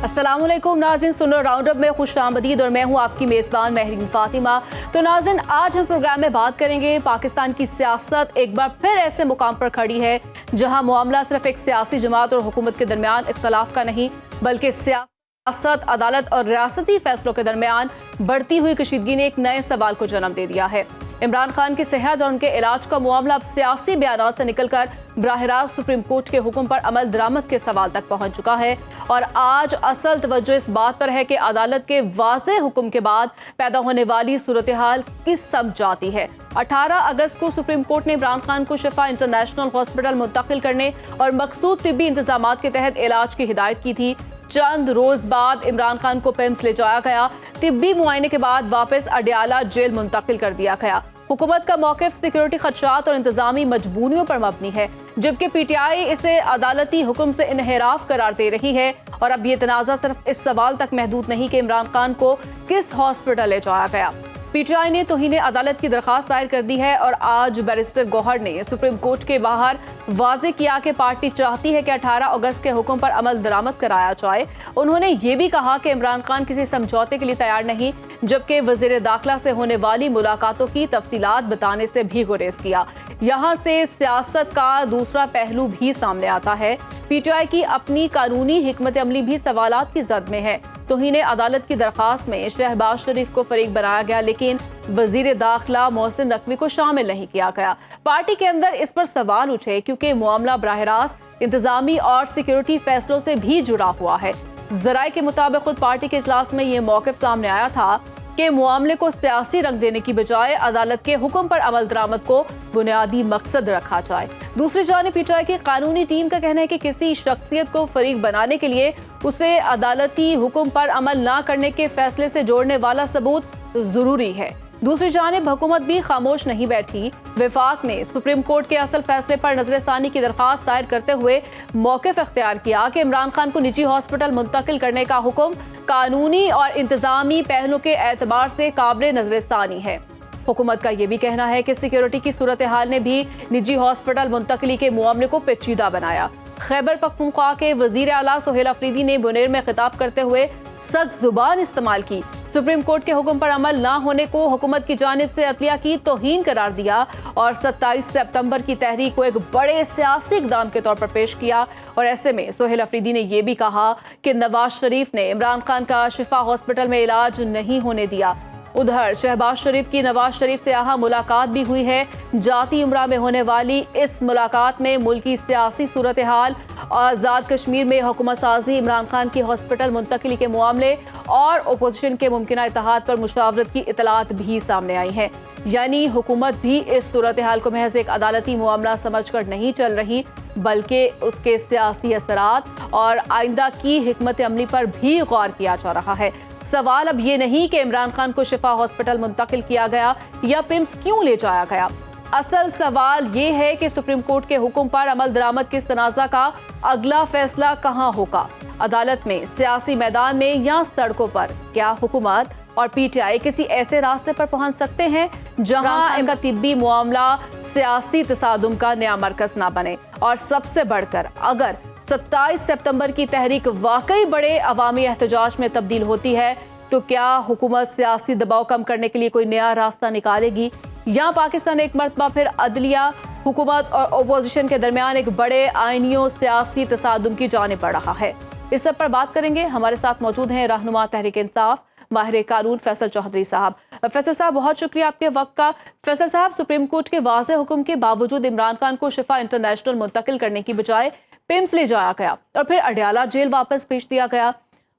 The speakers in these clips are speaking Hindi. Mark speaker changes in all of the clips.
Speaker 1: अस्सलामुअलैकुम नाज़रीन, सुनो राउंडअप में खुशामदीद और मैं हूं आपकी मेज़बान महरीन फातिमा। तो नाज़रीन, आज हम प्रोग्राम में बात करेंगे पाकिस्तान की सियासत एक बार फिर ऐसे मुकाम पर खड़ी है जहां मामला सिर्फ एक सियासी जमात और हुकूमत के दरमियान इख्तलाफ का नहीं, बल्कि सियासत, अदालत और रियासती फैसलों के दरमियान बढ़ती हुई कशीदगी ने एक नए सवाल को जन्म दे दिया है। इमरान खान की सेहत और उनके इलाज का मामला अब सियासी बयानात से निकलकर बराह रास्त सुप्रीम कोर्ट के हुक्म पर अमल दरामद के सवाल तक पहुंच चुका है। और आज असल तवज्जो इस बात पर है कि अदालत के वाज़ेह हुक्म के बाद पैदा होने वाली सूरत हाल किस समझ जाती है। 18 अगस्त को सुप्रीम कोर्ट ने इमरान खान को शिफा इंटरनेशनल हॉस्पिटल मुंतकिल करने और मखसूस तिब्बी इंतजाम के तहत इलाज की हिदायत की थी। चंद रोज बाद इमरान खान को पिम्स ले जाया गया। तिब्बी मुआयने के बाद वापस अडयाला जेल मुंतकिल कर दिया गया। हुकूमत का मौक़िफ़ सिक्योरिटी खदशात और इंतजामी मजबूरियों पर मबनी है, जबकि पीटीआई इसे अदालती हुक्म से इन्हिराफ करार दे रही है। और अब ये तनाज़ा सिर्फ इस सवाल तक महदूद नहीं कि इमरान खान को किस हॉस्पिटल ले जाया गया। पीटीआई ने तौहीन अदालत की दरखास्त दायर कर दी है और आज बैरिस्टर गौहर ने सुप्रीम कोर्ट के बाहर वाज़ेह किया कि पार्टी चाहती है कि 18 अगस्त के हुक्म पर अमल दरामद कराया जाए। उन्होंने ये भी कहा कि इमरान खान किसी समझौते के लिए तैयार नहीं, जबकि वज़ीर दाखिला से होने वाली मुलाकातों की तफसीलात बताने से भी गुरेज किया। यहाँ से सियासत का दूसरा पहलू भी सामने आता है। पीटीआई की अपनी कानूनी हिकमत अमली भी सवालात की जद में है। तौहीन अदालत की दरखास्त में शहबाज शरीफ को फरीक बनाया गया, लेकिन वजीर दाखिला मोहसिन नकवी को शामिल नहीं किया गया। पार्टी के अंदर इस पर सवाल उठे क्योंकि मामला बराह रास्त इंतजामी और सिक्योरिटी फैसलों से भी जुड़ा हुआ है। जराये के मुताबिक खुद पार्टी के इजलास में ये मौक़िफ़ सामने आया था कि मामले को सियासी रंग देने की बजाय अदालत के हुक्म पर अमल दरामद को बुनियादी मकसद रखा जाए। दूसरी जानिब पीटीआई की कानूनी टीम का कहना है कि किसी शख्सियत को फरीक बनाने के लिए उसे अदालती हुक्म पर अमल न करने के फैसले से जोड़ने वाला सबूत जरूरी है। दूसरी जानिब हुकूमत भी खामोश नहीं बैठी। विफाक ने सुप्रीम कोर्ट के असल फैसले पर नजरसानी की दरखास्त दायर करते हुए मौक़िफ़ इख्तियार किया कि इमरान खान को निजी हॉस्पिटल मुंतकिल करने का हुक्म कानूनी और इंतजामी पहलू के एतबार से काबिल नजरसानी है। हुकूमत का यह भी कहना है कि सिक्योरिटी की सूरत हाल ने भी निजी हॉस्पिटल मुंतकली के मामले को पेचीदा बनाया। खैबर पख्तूनख्वा के वजीर आला सोहेल अफरीदी ने बुनेर में खिताब करते हुए सख्त जुबान इस्तेमाल की। सुप्रीम कोर्ट के हुक्म पर अमल न होने को हुकूमत की जानिब से अदलिया की तौहीन करार दिया और 27 सितंबर की तहरीक को एक बड़े सियासी इक़दाम के तौर पर पेश किया। और ऐसे में सोहेल अफरीदी ने यह भी कहा कि नवाज शरीफ ने इमरान खान का शिफा हॉस्पिटल में इलाज नहीं होने दिया। उधर शहबाज शरीफ की नवाज शरीफ से यहाँ मुलाकात भी हुई है। जाती उम्रा में होने वाली इस मुलाकात में मुल्क की सियासी सूरत हाल, आज़ाद कश्मीर में हुकूमत साजी, इमरान खान की हॉस्पिटल मुंतकिली के मामले और अपोजिशन के मुमकिन इत्तेहाद पर मुशावरत की इतलात भी सामने आई हैं। यानी हुकूमत भी इस सूरत हाल को महज एक अदालती मामला समझ कर नहीं चल रही, बल्कि उसके सियासी असरात और आइंदा की हिकमत अमली पर भी गौर किया जा रहा है। सवाल अब ये नहीं कि इमरान खान को शिफा हॉस्पिटल मुंतकिल किया गया या पिम्स क्यों ले जाया गया। असल सवाल ये है कि सुप्रीम कोर्ट के हुक्म पर अमल दरामद के इस तनाज़ा का अगला फैसला कहाँ होगा, अदालत में, सियासी मैदान में या सड़कों पर। क्या हुकूमत और पीटीआई किसी ऐसे रास्ते पर पहुंच सकते हैं जहां इनका तिब्बी मामला सियासी तसादुम का नया मरकज ना बने। और सबसे बढ़कर अगर 27 सितंबर की तहरीक वाकई बड़े अवामी एहतजाज में तब्दील होती है तो क्या हुकूमत सियासी दबाव कम करने के लिए कोई नया रास्ता निकालेगी या पाकिस्तान एक मरतबा फिर अदलिया, हुकूमत और अपोजिशन के दरमियान एक बड़े आइनियों सियासी तसादुम की जाने पड़ रहा है। इस सब पर बात करेंगे। हमारे साथ मौजूद हैं रहनुमा तहरीक इंसाफ, माहिर कानून फैसल चौधरी साहब। फैसल साहब, बहुत शुक्रिया आपके वक्त का। फैसल साहब, सुप्रीम कोर्ट के वाज़ेह हुक्म के बावजूद इमरान खान को शिफा इंटरनेशनल मुंतकिल करने की बजाय पिम्स ले जाया गया और फिर अडयाला जेल वापस भेज दिया गया।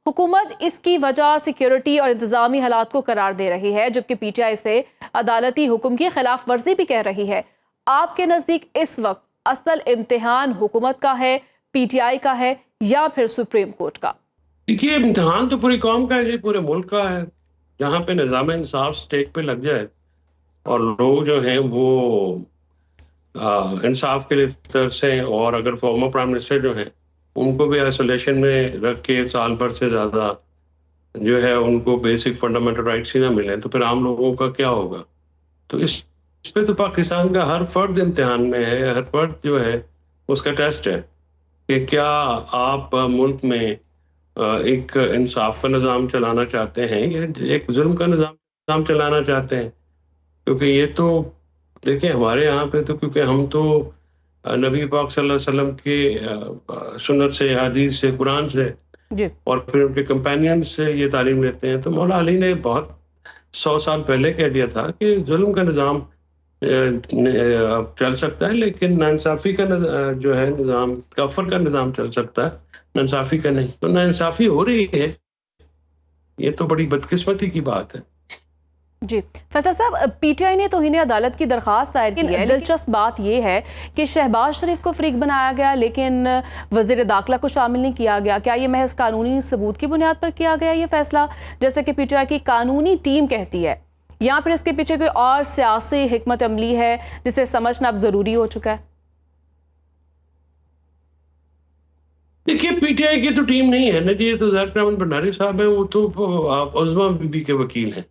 Speaker 1: हुकूमत इसकी वजह सिक्योरिटी और इंतजामी हालात को करार दे रही है, जबकि पीटीआई से अदालती हुक्म की खिलाफ वर्जी भी कह रही है। आपके नजदीक इस वक्त असल इम्तिहान हुकूमत का है, पीटीआई का है या फिर सुप्रीम कोर्ट का?
Speaker 2: देखिए, इम्तिहान तो पूरी कौम का है, पूरे मुल्क का है। जहाँ पे निज़ाम इंसाफ स्टेक पे लग जाए और लोग जो हैं वो इंसाफ के लिए तरसें, और अगर फॉर्मर प्राइम मिनिस्टर जो हैं उनको भी आइसोलेशन में रख के साल भर से ज़्यादा जो है उनको बेसिक फंडामेंटल राइट्स ही ना मिलें, तो फिर आम लोगों का क्या होगा। तो इस पे तो पाकिस्तान का हर फर्द इम्तिहान में है, हर फर्द जो है उसका टेस्ट है कि क्या आप मुल्क में एक इंसाफ का निज़ाम चलाना चाहते हैं या एक जुल्म का निज़ाम चलाना चाहते हैं? क्योंकि ये तो देखिए हमारे यहाँ पे तो क्योंकि हम तो नबी पाक सल्लल्लाहु अलैहि वसल्लम के सुन्नत से, हदीस से, कुरान से
Speaker 1: जी।
Speaker 2: और फिर उनके कंपेनियन से ये तालीम लेते हैं। तो मौला अली ने बहुत 100 साल पहले कह दिया था कि जुल्म का निज़ाम चल सकता है, लेकिन नाइंसाफ़ी का जो है निज़ाम, कफ़र का निज़ाम चल सकता है, नाइंसाफ़ी का नहीं। तो नाइंसाफ़ी हो रही है, ये तो बड़ी बदकिस्मती की बात है।
Speaker 1: जी। फैसल साहब, पीटीआई ने तौहीन अदालत की दरख्वास्त दायर की है। दिलचस्प बात यह है कि शहबाज शरीफ को फरीक बनाया गया, लेकिन वज़ीर दाखिला को शामिल नहीं किया गया। क्या ये महज कानूनी सबूत की बुनियाद पर किया गया ये फैसला, जैसे कि पीटीआई की कानूनी टीम कहती है, या फिर इसके पीछे कोई और सियासी हिकमत अमली है जिसे समझना अब ज़रूरी हो चुका है?
Speaker 2: देखिए, पीटीआई की तो टीम नहीं है ना जी, ये तो ज़ाहिर अहमद भंडारी साहब हैं, वो तो उज़्मा बीबी के वकील हैं।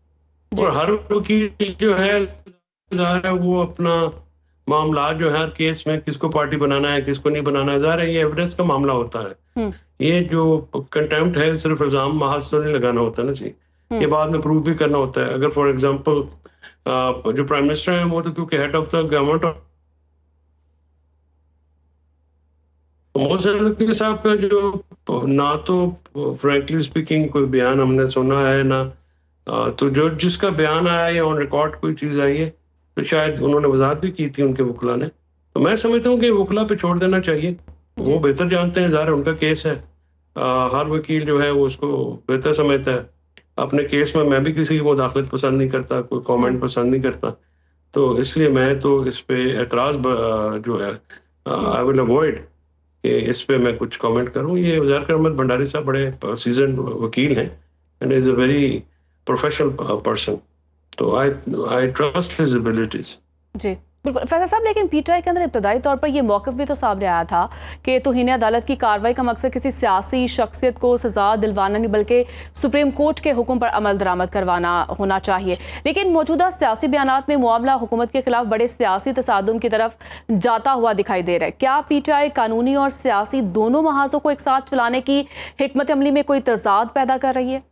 Speaker 2: और हर वकील जो है ज़ाहिर है वो अपना मामला जो है हर केस में किसको पार्टी बनाना है, किसको नहीं बनाना है, ज़ाहिर है ये एविडेंस का मामला होता है। ये जो कंटेम्प्ट है सिर्फ इल्ज़ाम महज तो नहीं लगाना होता ना जी, ये बाद में प्रूव भी करना होता है। अगर फॉर एग्जांपल जो प्राइम मिनिस्टर हैं वो तो क्योंकि head of the government, Mohsin साहब का जो ना तो फ्रैंकली स्पीकिंग कोई बयान हमने सुना है ना तो जो जिसका बयान आया या ऑन रिकॉर्ड कोई चीज़ आई है तो शायद उन्होंने वजाहत भी की थी उनके वकला ने। तो मैं समझता हूँ कि वकला पे छोड़ देना चाहिए, वो बेहतर जानते हैं, ज़ाहिर उनका केस है। हर वकील जो है वो उसको बेहतर समझता है। अपने केस में मैं भी किसी की मुदाखलत पसंद नहीं करता, कोई कमेंट पसंद नहीं करता, तो इसलिए मैं तो इस पे एतराज़ जो है आई विल अवॉइड कि इस पे मैं कुछ कमेंट करूं। ये ज़ाहिर अहमद भंडारी साहब बड़े सीजन वकील हैं and is a very professional person, तो आई ट्रस्ट हिज एबिलिटीज।
Speaker 1: जी बिल्कुल फैसल साहब, लेकिन पीटीआई के अंदर इब्तदाई तौर पर यह मौक़िफ़ भी तो सामने आया था कि तौहीन अदालत की कार्रवाई का मकसद किसी सियासी शख्सियत को सज़ा दिलवाना नहीं बल्कि सुप्रीम कोर्ट के हुक्म पर अमल दरामद करवाना होना चाहिए। लेकिन मौजूदा सियासी बयानात में मामला हुकूमत के खिलाफ बड़े सियासी तसादुम की तरफ जाता हुआ दिखाई दे रहा है। क्या पीटीआई कानूनी और सियासी दोनों महाजों को एक साथ चलाने की हिकमत अमली में कोई तजाद पैदा कर रही है?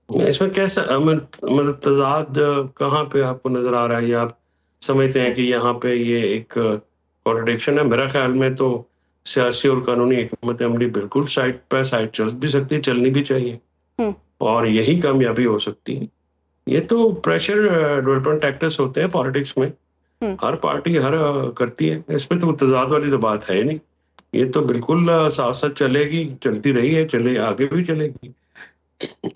Speaker 2: इसमें कैसा मतलब तजाद कहाँ पे आपको नजर आ रहा है, या आप समझते हैं कि यहाँ पे ये एक कॉन्ट्रडिक्शन है? मेरा ख्याल में तो सियासी और कानूनी हिकमत अमली बिल्कुल साइड बाय साइड चल भी सकती है, चलनी भी चाहिए और यही कामयाबी हो सकती है। ये तो प्रेशर डेवलपमेंट टैक्टिक्स होते हैं पॉलिटिक्स में, हर पार्टी हर करती है, इसमें तो तजाद वाली तो बात है ही नहीं। ये तो बिल्कुल साथ साथ चलेगी, चलती रही है, चले आगे भी चलेगी।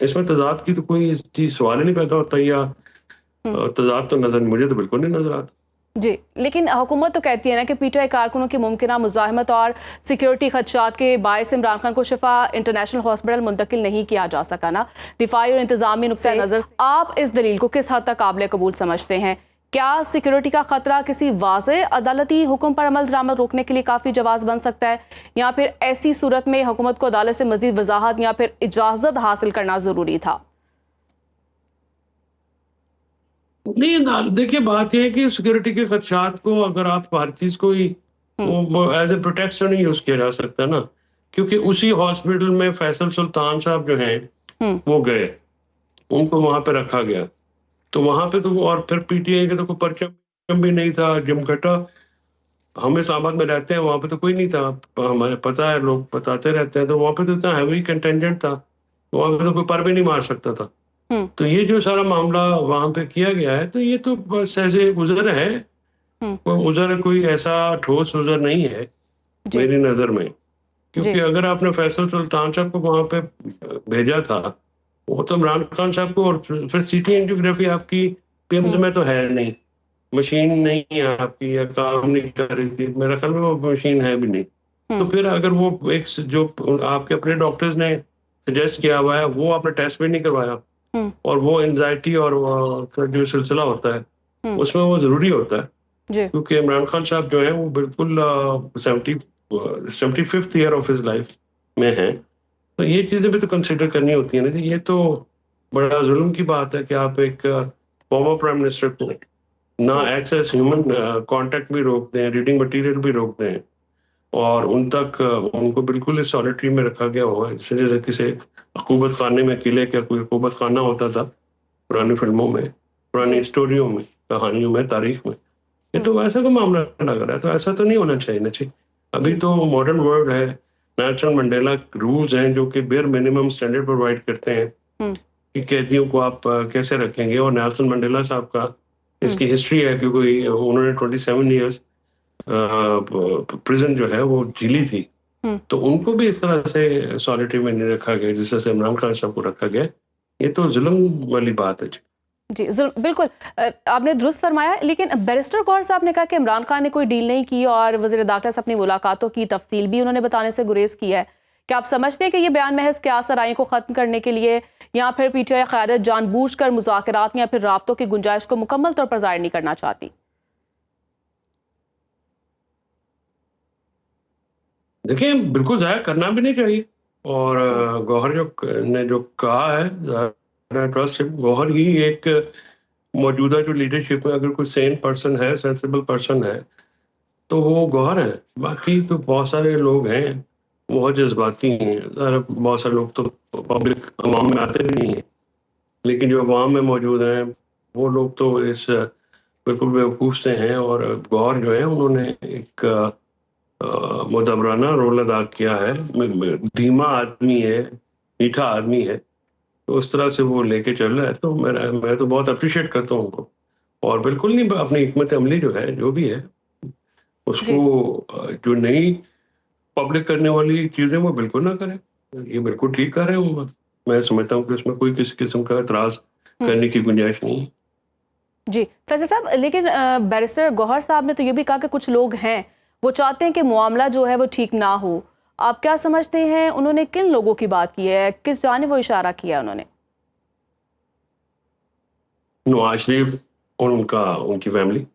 Speaker 2: इसमें तजाद की तो कोई चीज सवाल ही नहीं पैदा होता, या तजाद तो नजर मुझे तो बिल्कुल नहीं नजर आता।
Speaker 1: जी, लेकिन हुकूमत तो कहती है ना कि पीटीआई कारकुनों की मुमकिना मुज़ाहमत और सिक्योरिटी खदशात के बायस इमरान खान को शिफा इंटरनेशनल हॉस्पिटल मुंतकिल नहीं किया जा सका ना। दिफाई और इंतजामी नुक्ता नज़र से आप इस दलील को किस हद तक काबिल कबूल समझते हैं? क्या सिक्योरिटी का खतरा किसी वाज़े अदालती हुक्म पर अमल दरामद रोकने के लिए काफ़ी जवाज़ बन सकता है, या फिर ऐसी सूरत में हुकूमत को अदालत से मज़ीद वजाहत या फिर इजाज़त हासिल करना ज़रूरी था?
Speaker 2: नहीं, देखिए बात यह है कि सिक्योरिटी के खदशात को अगर आप हर चीज को ही वो एज ए प्रोटेक्शन नहीं यूज किया जा सकता ना, क्योंकि उसी हॉस्पिटल में फैसल सुल्तान साहब जो हैं वो गए, उनको वहां पे रखा गया, तो वहां पे तो और फिर पीटीआई का तो कोई परचम भी नहीं था। जिमघटा, हम इस्लामाबाद में रहते हैं, वहां पे तो कोई नहीं था, हमारे पता है, लोग बताते रहते हैं, तो वहां पे तो इतना हैवी कंटेंजेंट था, वहां पे तो कोई पर भी नहीं मार सकता था। तो ये जो सारा मामला वहां पे किया गया है, तो ये तो बस ऐसे उज़र है, उज़र कोई ऐसा ठोस उज़र नहीं है मेरी नजर में, क्योंकि अगर आपने फैसल सुल्तान साहब को वहां पे भेजा था, वो तो इमरान खान साहब को, और फिर सीटी एंजियोग्राफी आपकी पिम्स में तो है नहीं, मशीन नहीं है आपकी, या काम नहीं कर रही थी, मेरा ख्याल में वो मशीन है भी नहीं। तो फिर अगर वो एक जो आपके अपने डॉक्टर्स ने सजेस्ट किया हुआ है वो आपने टेस्ट भी नहीं करवाया, और वो एंजाइटी और जो सिलसिला होता है उसमें वो जरूरी होता है, क्योंकि इमरान खान साहब जो है वो बिल्कुल 75th year of his life में है, तो ये चीजें भी तो कंसिडर करनी होती है ना जी। ये तो बड़ा जुल्म की बात है कि आप एक फॉर्मर प्राइम मिनिस्टर को ना एक्सेस ह्यूमन कांटेक्ट भी रोक दें, रीडिंग मटेरियल भी रोक दें, और उन तक उनको बिल्कुल इस सॉलिटरी में रखा गया हुआ है, जैसे किसी हुकूमत खाने में, किले का कोई हुकूमत खाना होता था पुरानी फिल्मों में, पुरानी
Speaker 1: जी।
Speaker 2: स्टोरियों में, कहानियों में, तारीख में। ये
Speaker 1: हम्म।
Speaker 2: तो वैसा तो मामला लग रहा है, तो ऐसा तो नहीं होना चाहिए ना। चाहिए अभी
Speaker 1: जी।
Speaker 2: तो मॉडर्न वर्ल्ड है, नेल्सन मंडेला रूल्स हैं जो कि बेयर मिनिमम स्टैंडर्ड प्रोवाइड करते हैं
Speaker 1: हम्म।
Speaker 2: कि कैदियों को आप कैसे रखेंगे। और नेल्सन मंडेला साहब का
Speaker 1: हम्म।
Speaker 2: इसकी हिस्ट्री है, क्योंकि उन्होंने 27 ईयर्स प्रिजन जो है वो झीली थी।
Speaker 1: हम्म।
Speaker 2: तो उनको भी इस तरह से सॉलिटरी में नहीं रखा गया जिस तरह से इमरान खान साहब को रखा गया। ये तो जुल्म वाली बात है जी।
Speaker 1: जी, बिल्कुल। आपने दुरुस्त फरमाया, लेकिन बैरिस्टर गौहर साहब ने कहा कि इमरान खान ने कोई डील नहीं की और वज़ीर दाखिला से अपनी मुलाकातों की तफसील भी उन्होंने बताने से गुरेज किया है। क्या आप समझते हैं कि ये बयान महज क्या सराय को ख़त्म करने के लिए, या फिर पीटीआई क़यादत जानबूझकर मुज़ाकरात या फिर राब्तों की गुंजाइश को मुकम्मल तौर पर ज़ाहिर नहीं करना चाहती?
Speaker 2: देखिए, बिल्कुल ज़ाहिर करना भी नहीं चाहिए। और
Speaker 1: हम्म।
Speaker 2: गौहर ने जो कहा है, ट्रस्ट गौहर ही एक मौजूदा जो लीडरशिप में अगर कोई सेन पर्सन है, सेंसिबल पर्सन है, तो वो गौहर है। बाकी तो बहुत सारे लोग हैं, बहुत जज्बाती हैं। बहुत सारे लोग तो पब्लिक अवाम में आते भी नहीं हैं, लेकिन जो अवाम में मौजूद हैं वो लोग तो इस बिल्कुल बेवकूफ़ से हैं। और गौहर जो है उन्होंने एक मुदबराना रोल अदा किया है। धीमा आदमी है, मीठा आदमी है, तो उस तरह से वो लेके चल रहा है। तो मैं तो बहुत अप्रिशिएट करता हूँ उनको। और बिल्कुल नहीं, अपनी हिकमत अमली जो है, जो भी है, उसको
Speaker 1: जी।
Speaker 2: जो नई पब्लिक करने वाली चीज़ें वो बिल्कुल ना करें। ये बिल्कुल ठीक कर रहे हैं वो। मैं समझता हूँ कि उसमें कोई किसी किस्म का एतराज़
Speaker 1: हम्म।
Speaker 2: करने की गुंजाइश नहीं है।
Speaker 1: जी, फैज़ल साहब, लेकिन बैरिस्टर गौहर साहब ने तो ये भी कहा कि कुछ लोग हैं, वो चाहते हैं कि मामला जो है वो ठीक ना हो। आप क्या समझते हैं, उन्होंने किन लोगों की बात की है, किस जानिब वो इशारा किया है उन्होंने?
Speaker 2: नवाज शरीफ और उनकी फैमिली,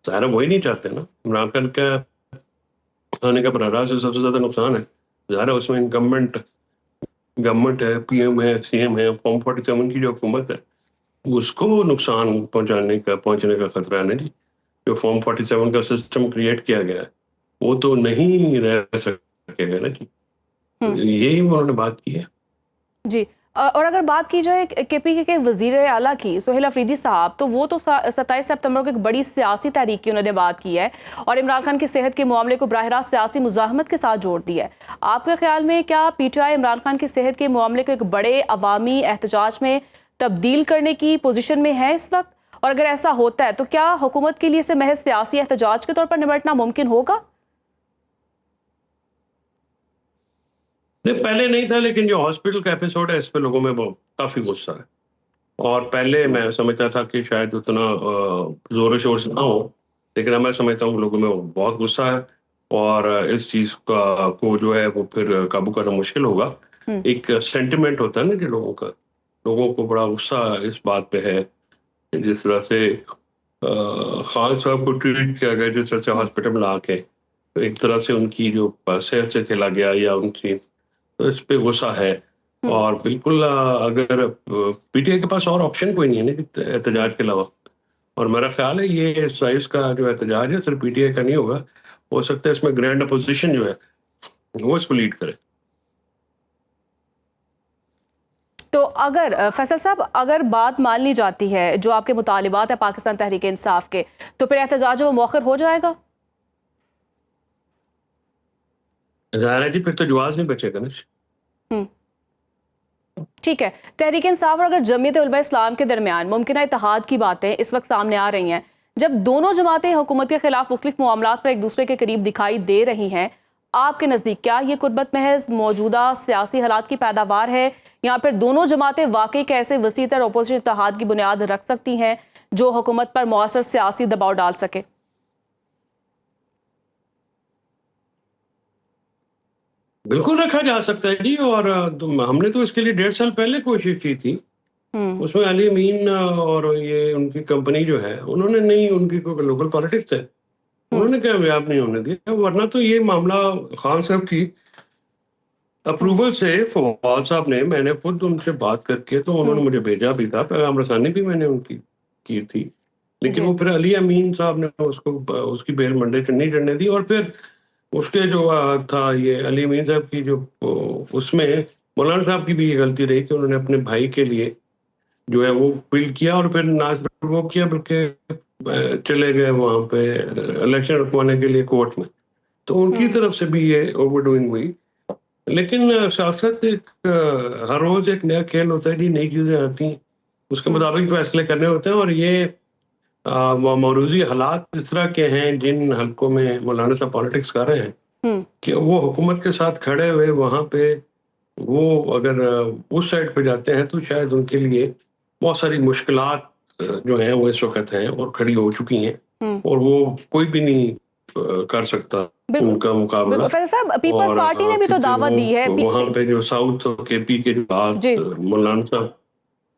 Speaker 2: ज़ाहिर है वही नहीं चाहते ना। इमरान खान का आने का बराह रास्त सबसे ज़्यादा नुकसान है। ज़ाहिर है उसमें गवर्नमेंट है, पीएम है, सीएम है, फॉर्म 47 की जो हुकूमत है, उसको नुकसान पहुंचने का खतरा है ना जी। जो फॉर्म 47 का सिस्टम क्रिएट किया गया है, वो तो नहीं रह सकेगा ना जी।
Speaker 1: हुँ।
Speaker 2: यही उन्होंने बात की है।
Speaker 1: जी। और अगर बात की जाए केपीके के वज़ीर आला की, सोहेल अफरीदी साहब, तो वो तो 27 सितंबर को एक बड़ी सियासी तहरीक की उन्होंने बात की है और इमरान खान की सेहत के मामले को बराह रास्त सियासी मुज़ाहमत के साथ जोड़ दिया है। आपके ख्याल में क्या पीटीआई इमरान खान की सेहत के मामले को एक बड़े अवामी एहतजाज में तब्दील करने की पोजीशन में है इस वक्त? और अगर ऐसा होता है तो क्या हुकूमत के लिए इसे महज सियासी एहतजाज के तौर पर निपटना मुमकिन होगा?
Speaker 2: नहीं, पहले नहीं था, लेकिन जो हॉस्पिटल का एपिसोड है, इस पे लोगों में वो काफ़ी गुस्सा है। और पहले मैं समझता था कि शायद उतना ज़ोर शोर से ना हो, लेकिन अब मैं समझता हूँ कि लोगों में वो बहुत गुस्सा है। और इस चीज़ को जो है वो फिर काबू करना मुश्किल होगा।
Speaker 1: हुँ।
Speaker 2: एक सेंटिमेंट होता है ना कि लोगों को बड़ा गुस्सा इस बात पे है, जिस तरह से खान साहब को ट्रीट किया गया, जिस तरह से
Speaker 1: हुँ।
Speaker 2: हॉस्पिटल में ला के, तो एक तरह से उनकी जो सेहत से खेला गया या उनकी, तो इस पे गुस्सा है।
Speaker 1: हुँ।
Speaker 2: और बिल्कुल अगर पीटीआई के पास और ऑप्शन कोई नहीं है ना कि एहतजाज के अलावा। और मेरा ख्याल है ये साइज का जो एहतजाज है सिर्फ पीटीआई का नहीं होगा। हो सकता है इसमें ग्रैंड अपोजिशन जो है वो इसको लीड करे।
Speaker 1: तो अगर फैसल साहब, अगर बात मान ली जाती है जो आपके मुतालिबात है पाकिस्तान तहरीक इंसाफ के, तो फिर एहतजाज वो मौखर हो जाएगा?
Speaker 2: जाहिर है जी, फिर तो जवाब नहीं बचेगा ना।
Speaker 1: हम्म। ठीक है। तहरीक इंसाफ और अगर जमीयत उलमा इस्लाम के दरमियान मुमकिन इत्तेहाद की बातें इस वक्त सामने आ रही हैं, जब दोनों जमातें हुकूमत के खिलाफ मुख्तलिफ मामलात पर एक दूसरे के करीब दिखाई दे रही हैं, आपके नज़दीक क्या ये कुर्बत महज मौजूदा सियासी हालात की पैदावार है, या फिर दोनों जमातें वाकई कैसे वसी तर अपोजिशन इत्तेहाद की बुनियाद रख सकती हैं जो हुकूमत पर मौसर सियासी दबाव डाल सके?
Speaker 2: बिल्कुल रखा जा सकता है जी। और हमने तो इसके लिए 1.5 साल पहले कोशिश की थी।
Speaker 1: हम्म।
Speaker 2: उसमें अली अमीन और ये उनकी कंपनी जो है, उन्होंने नहीं, उनकी कोई लोकल पॉलिटिक्स है,
Speaker 1: हम्म।
Speaker 2: उन्होंने कामयाब नहीं होने दिया। वरना तो ये मामला खान साहब की
Speaker 1: हम्म।
Speaker 2: अप्रूवल से, फवाद साहब ने, मैंने खुद उनसे बात करके, तो उन्होंने
Speaker 1: हम्म।
Speaker 2: मुझे भेजा भी था, पैगाम रसानी भी मैंने उनकी की थी। लेकिन
Speaker 1: जी।
Speaker 2: वो फिर अली अमीन साहब ने उसकी बेल मंडे नहीं चढ़ने दी। और फिर उसके जो था ये अली मीर साहब की जो उसमें मौलाना साहब की भी ये गलती रही कि उन्होंने अपने भाई के लिए जो है वो बिल किया और फिर ना सिर्फ वो किया बल्कि चले गए वहां पे इलेक्शन रुकवाने के लिए कोर्ट में। तो उनकी तरफ से भी ये ओवरडूइंग हुई। लेकिन सियासत एक हर रोज एक नया खेल होता है जी, नई चीजें आती हैं, उसके मुताबिक फैसले करने होते हैं। और ये मौरूजी हालात इस तरह के हैं जिन हलकों में मौलाना साहब पॉलिटिक्स कर रहे हैं कि वो हुकूमत के साथ खड़े हुए वहां पे वो अगर उस साइड पे जाते हैं तो शायद उनके लिए बहुत सारी मुश्किलात जो हैं वो इस वक्त हैं और खड़ी हो चुकी हैं और वो कोई भी नहीं कर सकता
Speaker 1: बिल्कुल
Speaker 2: उनका मुकाबला।
Speaker 1: बिल्कुल फैजल साहब, पीपल्स
Speaker 2: और
Speaker 1: पार्टी ने भी तो
Speaker 2: क्योंकि
Speaker 1: दावत दी है
Speaker 2: वो वहाँ पे जो साउथ और केपी के जो बात
Speaker 1: जी
Speaker 2: मौलाना साहब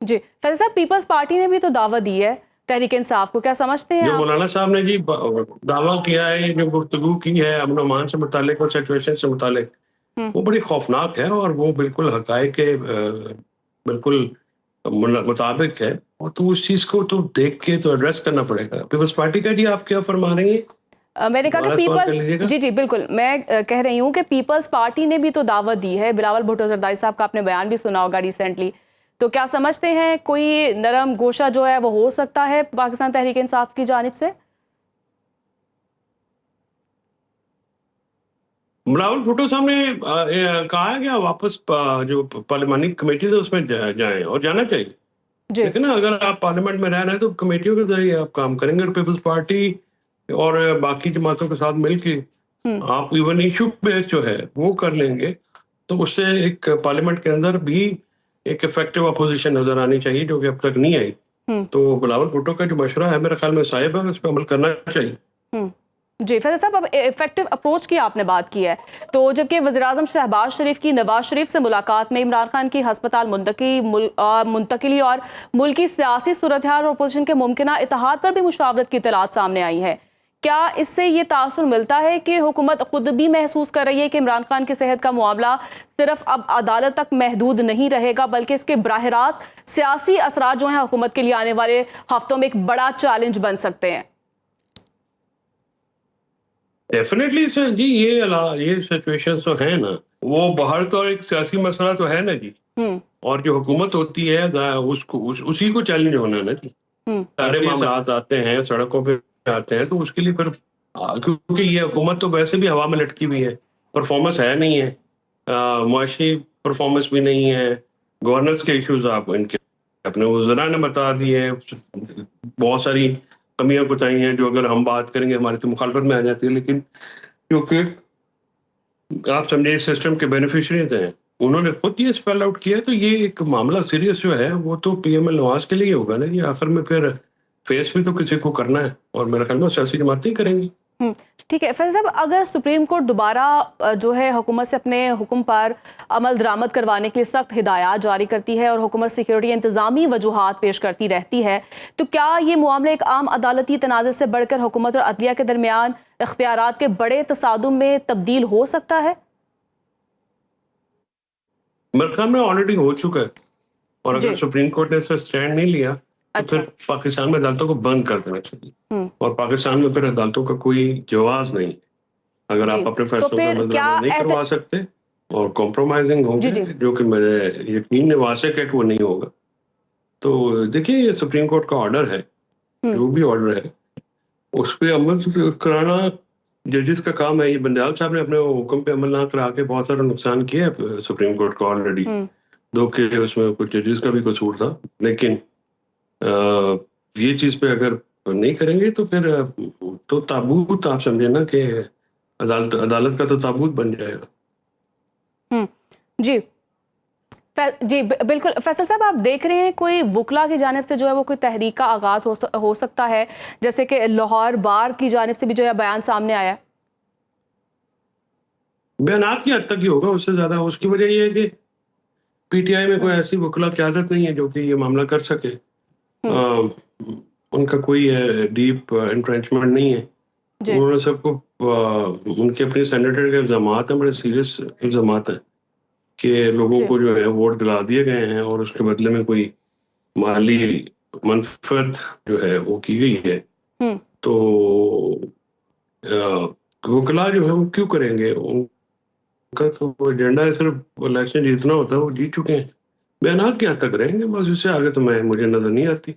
Speaker 1: जी फैजल साहब, पीपल्स पार्टी ने भी तो दावत दी है तहरीक इंसाफ को, क्या समझते हैं
Speaker 2: जो
Speaker 1: आप?
Speaker 2: मौलाना साहब ने जी दावा किया है, जो गुफ्तगू की है अमन अमान से मुतालिक और सिचुएशन से मुतालिक, वो बड़ी खौफनाक है और वो बिल्कुल हकायक के बिल्कुल मुताबिक है। और तो उस चीज को तो देख के तो एड्रेस करना पड़ेगा। पीपल्स पार्टी का जी आप क्या फरमा रही हैं?
Speaker 1: मैंने कहा कि
Speaker 2: दोबारा सवाल कर लीजिएगा।
Speaker 1: जी जी बिल्कुल, मैं कह रही हूँ कि पीपल्स पार्टी ने भी तो दावत दी है। बिलावल भुट्टो जरदारी साहब का आपने बयान भी सुना होगा रिसेंटली। तो क्या समझते हैं कोई नरम गोशा जो है वो हो सकता है पाकिस्तान तहरीक इंसाफ की जानिब से?
Speaker 2: बिलावल भुट्टो साहब ने कहा है कि आप वापस जो पार्लियामानी कमेटी है उसमें जाएं और जाना चाहिए।
Speaker 1: जी
Speaker 2: लेकिन ना अगर आप पार्लियामेंट में रह रहे हैं तो कमेटियों के जरिए आप काम करेंगे और पीपल्स पार्टी और बाकी जमातों के साथ मिलके आप इवन इशू बेस जो है वो कर लेंगे तो उससे एक पार्लियामेंट के अंदर भी एक इफेक्टिव अपोजिशन नजर आनी चाहिए जो कि अब तक नहीं आई। तो बिलावल भुट्टो का जो मशवरा है मेरे ख्याल में साहिब है, उस पर अमल करना चाहिए।
Speaker 1: जी फैजल साहब, अब इफेक्टिव अप्रोच की आपने बात की है, तो जबकि वज़ीर-ए-आज़म शहबाज शरीफ की नवाज शरीफ से मुलाकात में इमरान खान की हस्पताल मुंतकिली और मुल्क की सियासी सूरत हाल और अपोजिशन के मुमकिना इत्तेहाद पर भी मुशावरत की इत्तलात सामने आई है, क्या इससे ये तासुर मिलता है कि हुकूमत खुद भी महसूस कर रही है कि इमरान खान की सेहत का मामला सिर्फ अब अदालत तक महदूद नहीं रहेगा बल्कि इसके बराह रास्त सियासी असरात जो हैं हुकूमत के लिए आने वाले हफ्तों में एक बड़ा चैलेंज बन सकते हैं?
Speaker 2: डेफिनेटली सर जी, ये सिचुएशन तो है ना, वो बाहर तो एक सियासी मसला तो है ना जी। और जो हुकूमत होती है उसी को चैलेंज होना है ना जी। सारे मामलात आते हैं सड़कों पे आते हैं तो उसके लिए फिर क्योंकि ये हुकूमत तो वैसे भी हवा में लटकी हुई है, परफॉर्मेंस है नहीं है, मुआशी परफॉर्मेंस भी नहीं है, गवर्नेंस के इश्यूज आप इनके अपने वज़रा ने बता दिए, बहुत सारी कमियां कुताही हैं जो अगर हम बात करेंगे हमारी तो मुखालफत में आ जाती है। लेकिन क्योंकि आप समझे सिस्टम के बेनिफिशरीज हैं, उन्होंने खुद ये स्पेल आउट किया तो ये एक मामला सीरियस जो है वो तो पीएमएल नवाज के लिए होगा ना जी। आखिर में फिर फेस भी तो किसी को करना है और मेरे ख्याल में सियासी जमातें ही करेंगी।
Speaker 1: ठीक है फैज़ल साहब, अगर सुप्रीम कोर्ट दोबारा जो है हुकूमत से अपने हुक्म पर अमल दरामद करवाने के लिए सख्त हिदायत जारी करती है और हुकूमत सिक्योरिटी इंतजामी वजूहात पेश करती रहती है, तो क्या ये मामला एक आम अदालती तनाज़े से बढ़कर हुकूमत और अदलिया के दरमियान इख्तियारात के बड़े तसादुम में तब्दील हो सकता है?
Speaker 2: मेरे ख्याल में ऑलरेडी हो चुका है और अगर सुप्रीम कोर्ट ने इस पर स्टैंड नहीं लिया तो फिर पाकिस्तान में अदालतों को बंद कर देना चाहिए और पाकिस्तान में फिर अदालतों का कोई जवाब नहीं। अगर आप अपने फैसलों का अमल दरामद नहीं करवा सकते और कॉम्प्रोमाइजिंग होंगे जो कि मेरे यकीन वासिक है कि वो नहीं होगा, तो देखिए ये सुप्रीम कोर्ट का ऑर्डर है, जो भी ऑर्डर है उस पर अमल कराना जजेस का काम है। ये बंदयाल साहब ने अपने हुक्म पे अमल ना करा के बहुत सारा नुकसान किया है सुप्रीम कोर्ट को ऑलरेडी, दो के उसमें कुछ जजेस का भी कसूर था। लेकिन ये चीज पे अगर नहीं करेंगे तो फिर तो ताबूत आप समझे ना कि अदालत का तो ताबूत बन जाएगा।
Speaker 1: जी जी बिल्कुल फैसल साहब, आप देख रहे हैं कोई वकला की जानिब से जो है वो कोई तहरीक का आगाज हो सकता है, जैसे कि लाहौर बार की जानिब से भी जो है बयान सामने आया है?
Speaker 2: बयानात की हद तक ही होगा, उससे ज्यादा। उसकी वजह यह है कि पीटीआई में कोई ऐसी वकला क़यादत नहीं है जो कि ये मामला कर सके। उनका कोई डीप एंट्रेंचमेंट नहीं है। उन्होंने सबको उनके अपने सेनेटर के इल्जामात हैं, बड़े सीरियस इल्जामात हैं कि लोगों को जो है वोट दिला दिए गए हैं और उसके बदले में कोई माली मनफत जो है वो की गई है। तो वकला जो है वो क्यों करेंगे? उनका तो एजेंडा सिर्फ इलेक्शन जीतना होता है, वो जीत चुके हैं। बयानात क्या तक रहेंगे, बस इससे आगे तो मुझे नजर नहीं आती।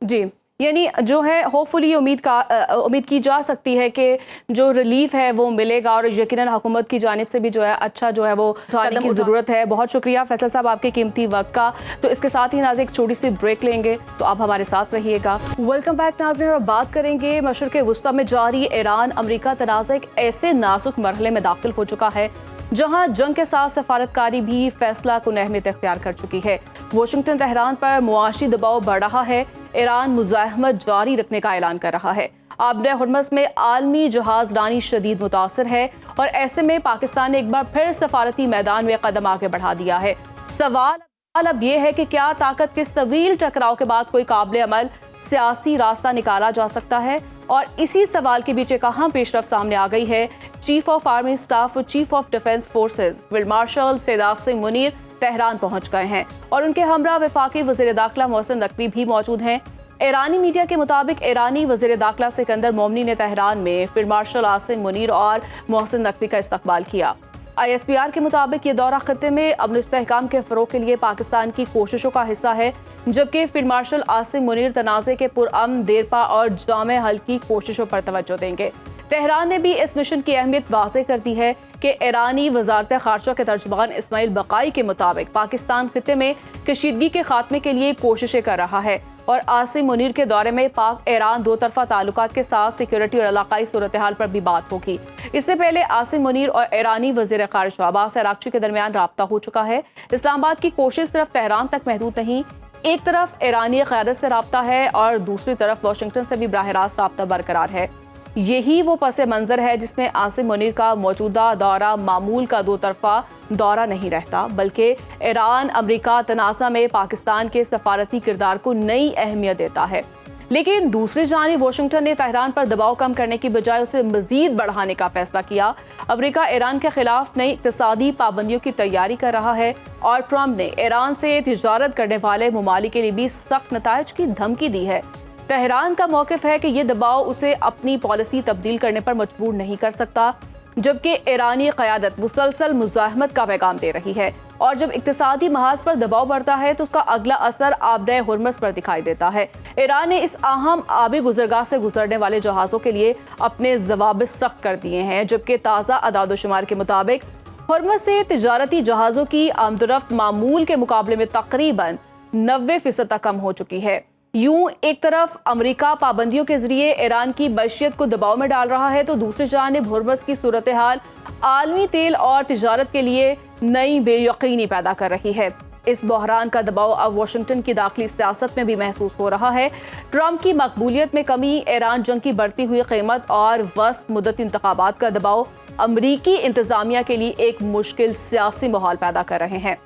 Speaker 1: जी, यानी जो है होपफुली उम्मीद की जा सकती है कि जो रिलीफ है वो मिलेगा और यकीनन हुकूमत की जानिब से भी जो है अच्छा जो है वो उठाने की ज़रूरत है। बहुत शुक्रिया फैसल साहब आपके कीमती वक्त का। तो इसके साथ ही नाज़रीन एक छोटी सी ब्रेक लेंगे, तो आप हमारे साथ रहिएगा। वेलकम बैक नाज़रीन, और बात करेंगे मशरिक़ वुस्ता में जारी ईरान अमरीका तनाज़ा एक ऐसे नाजुक मरहले में दाखिल हो चुका है जहां जंग के साथ सफारतकारी भी फैसला कुन अहमियत इख्तियार कर चुकी है। वाशिंगटन तेहरान पर मुआशी दबाव बढ़ रहा है। ईरान मुज़ाहमत जारी रखने का ऐलान कर रहा है। आबरे हुर्मस में आलमी जहाज रानी शदीद मुतासर है और ऐसे में पाकिस्तान ने एक बार फिर सफारती मैदान में कदम आगे बढ़ा दिया है। सवाल अब यह है कि क्या ताकत के इस तवील टकराव के बाद कोई काबिल अमल सियासी रास्ता निकाला जा सकता है? और इसी सवाल के बीच एक अहम पेशरफ सामने आ गई है। चीफ ऑफ आर्मी स्टाफ और chief of defence forces field marshal Syed Singh Munir Tehran पहुंच गए हैं और उनके हमरा वफाकी वज़ीर दाखिला मोहसिन नकवी भी मौजूद हैं। ईरानी मीडिया के मुताबिक ईरानी वज़ीर दाखिला सिकंदर मोमनी ने तेहरान में फील्ड मार्शल आसिम मुनीर और मोहसिन नकवी का इस्तकबाल किया। ISPR के मुताबिक ये दौरा खत्ते में अमन इस्तेहकाम के फ़रोग़ के लिए पाकिस्तान की कोशिशों का हिस्सा है, जबकि फील्ड मार्शल आसिम मुनीर तनाज़े के पुरअमन, देरपा और जामे हल की कोशिशों पर तवज्जो देंगे। तेहरान ने भी इस मिशन की अहमियत वाज़ेह कर दी है कि ईरानी वज़ारत ख़ारजा के तर्जुमान इस्माइल बक़ाई के मुताबिक पाकिस्तान खित्ते में कशीदगी के खात्मे के लिए कोशिशें कर रहा है और आसिम मुनीर के दौरे में पाक ईरान दो तरफा ताल्लुकात के साथ सिक्योरिटी और इलाकाई सूरत हाल पर भी बात होगी। इससे पहले आसिम मुनीर और ईरानी वज़ीर ख़ारिजा अब्बास अराग़ची के दरमियान राब्ता हो चुका है। इस्लामाबाद की कोशिश सिर्फ तेहरान तक महदूद नहीं, एक तरफ ईरानी क़यादत से राब्ता है और दूसरी तरफ वाशिंगटन से भी बराह रास्त राब्ता बरकरार है। यही वो पस मंज़र है जिसमें आसिम मुनीर का मौजूदा दौरा मामूल का दो तरफा दौरा नहीं रहता, बल्कि ईरान अमरीका तनाज़ा में पाकिस्तान के सफारती किरदार को नई अहमियत देता है। लेकिन दूसरी जानिब वाशिंगटन ने तेहरान पर दबाव कम करने की बजाय उसे मजीद बढ़ाने का फैसला किया। अमरीका ईरान के खिलाफ नई इक़्तिसादी पाबंदियों की तैयारी कर रहा है और ट्रंप ने ईरान से तिजारत करने वाले ममालिक के लिए भी सख्त नताइज की धमकी दी है। तेहरान का मौक़िफ़ है कि यह दबाव उसे अपनी पॉलिसी तब्दील करने पर मजबूर नहीं कर सकता, जबकि ईरानी क़यादत मुसलसल मुज़ाहमत का पैगाम दे रही है और जब इक़्तिसादी महाज पर दबाव बढ़ता है तो उसका अगला असर आबरे हुर्मस पर दिखाई देता है। ईरान ने इस अहम आबी गुजरगाह से गुजरने वाले जहाज़ों के लिए अपने जवाब सख्त कर दिए हैं, जबकि ताज़ा अदाद-ओ-शुमार के मुताबिक हुर्मस से तिजारती जहाज़ों की आमदरफ्त मामूल के मुकाबले में तकरीबन 90% तक कम हो चुकी है। यूं एक तरफ अमेरिका पाबंदियों के जरिए ईरान की मैशियत को दबाव में डाल रहा है, तो दूसरी जानिब हुर्मस की सूरत हाल आलमी तेल और तिजारत के लिए नई बेयकीनी पैदा कर रही है। इस बहरान का दबाव अब वाशिंगटन की दाखिली सियासत में भी महसूस हो रहा है। ट्रंप की मकबूलियत में कमी, ईरान जंग की बढ़ती हुई कीमत और वस्त मुद्दत इंतखाबात का दबाव अमरीकी इंतजामिया के लिए एक मुश्किल सियासी माहौल पैदा कर रहे हैं।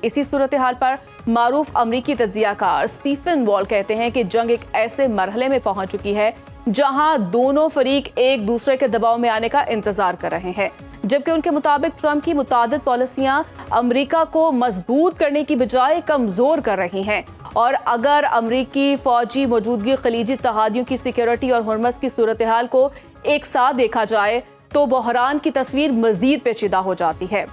Speaker 1: इसी सूरत हाल पर मारूफ अमरीकी तज्जियाकार स्टीफन वॉल कहते हैं कि जंग एक ऐसे मरहले में पहुंच चुकी है जहां दोनों फरीक एक दूसरे के दबाव में आने का इंतजार कर रहे हैं, जबकि उनके मुताबिक ट्रंप की मुतादिद पॉलिसियां अमरीका को मजबूत करने की बजाय कमजोर कर रही हैं और अगर अमरीकी फौजी मौजूदगी खलीजी तहादियों की सिक्योरिटी और हुर्मस की सूरत हाल को एक साथ देखा जाए तो बहरान की तस्वीर मजीद पेचीदा हो जाती है।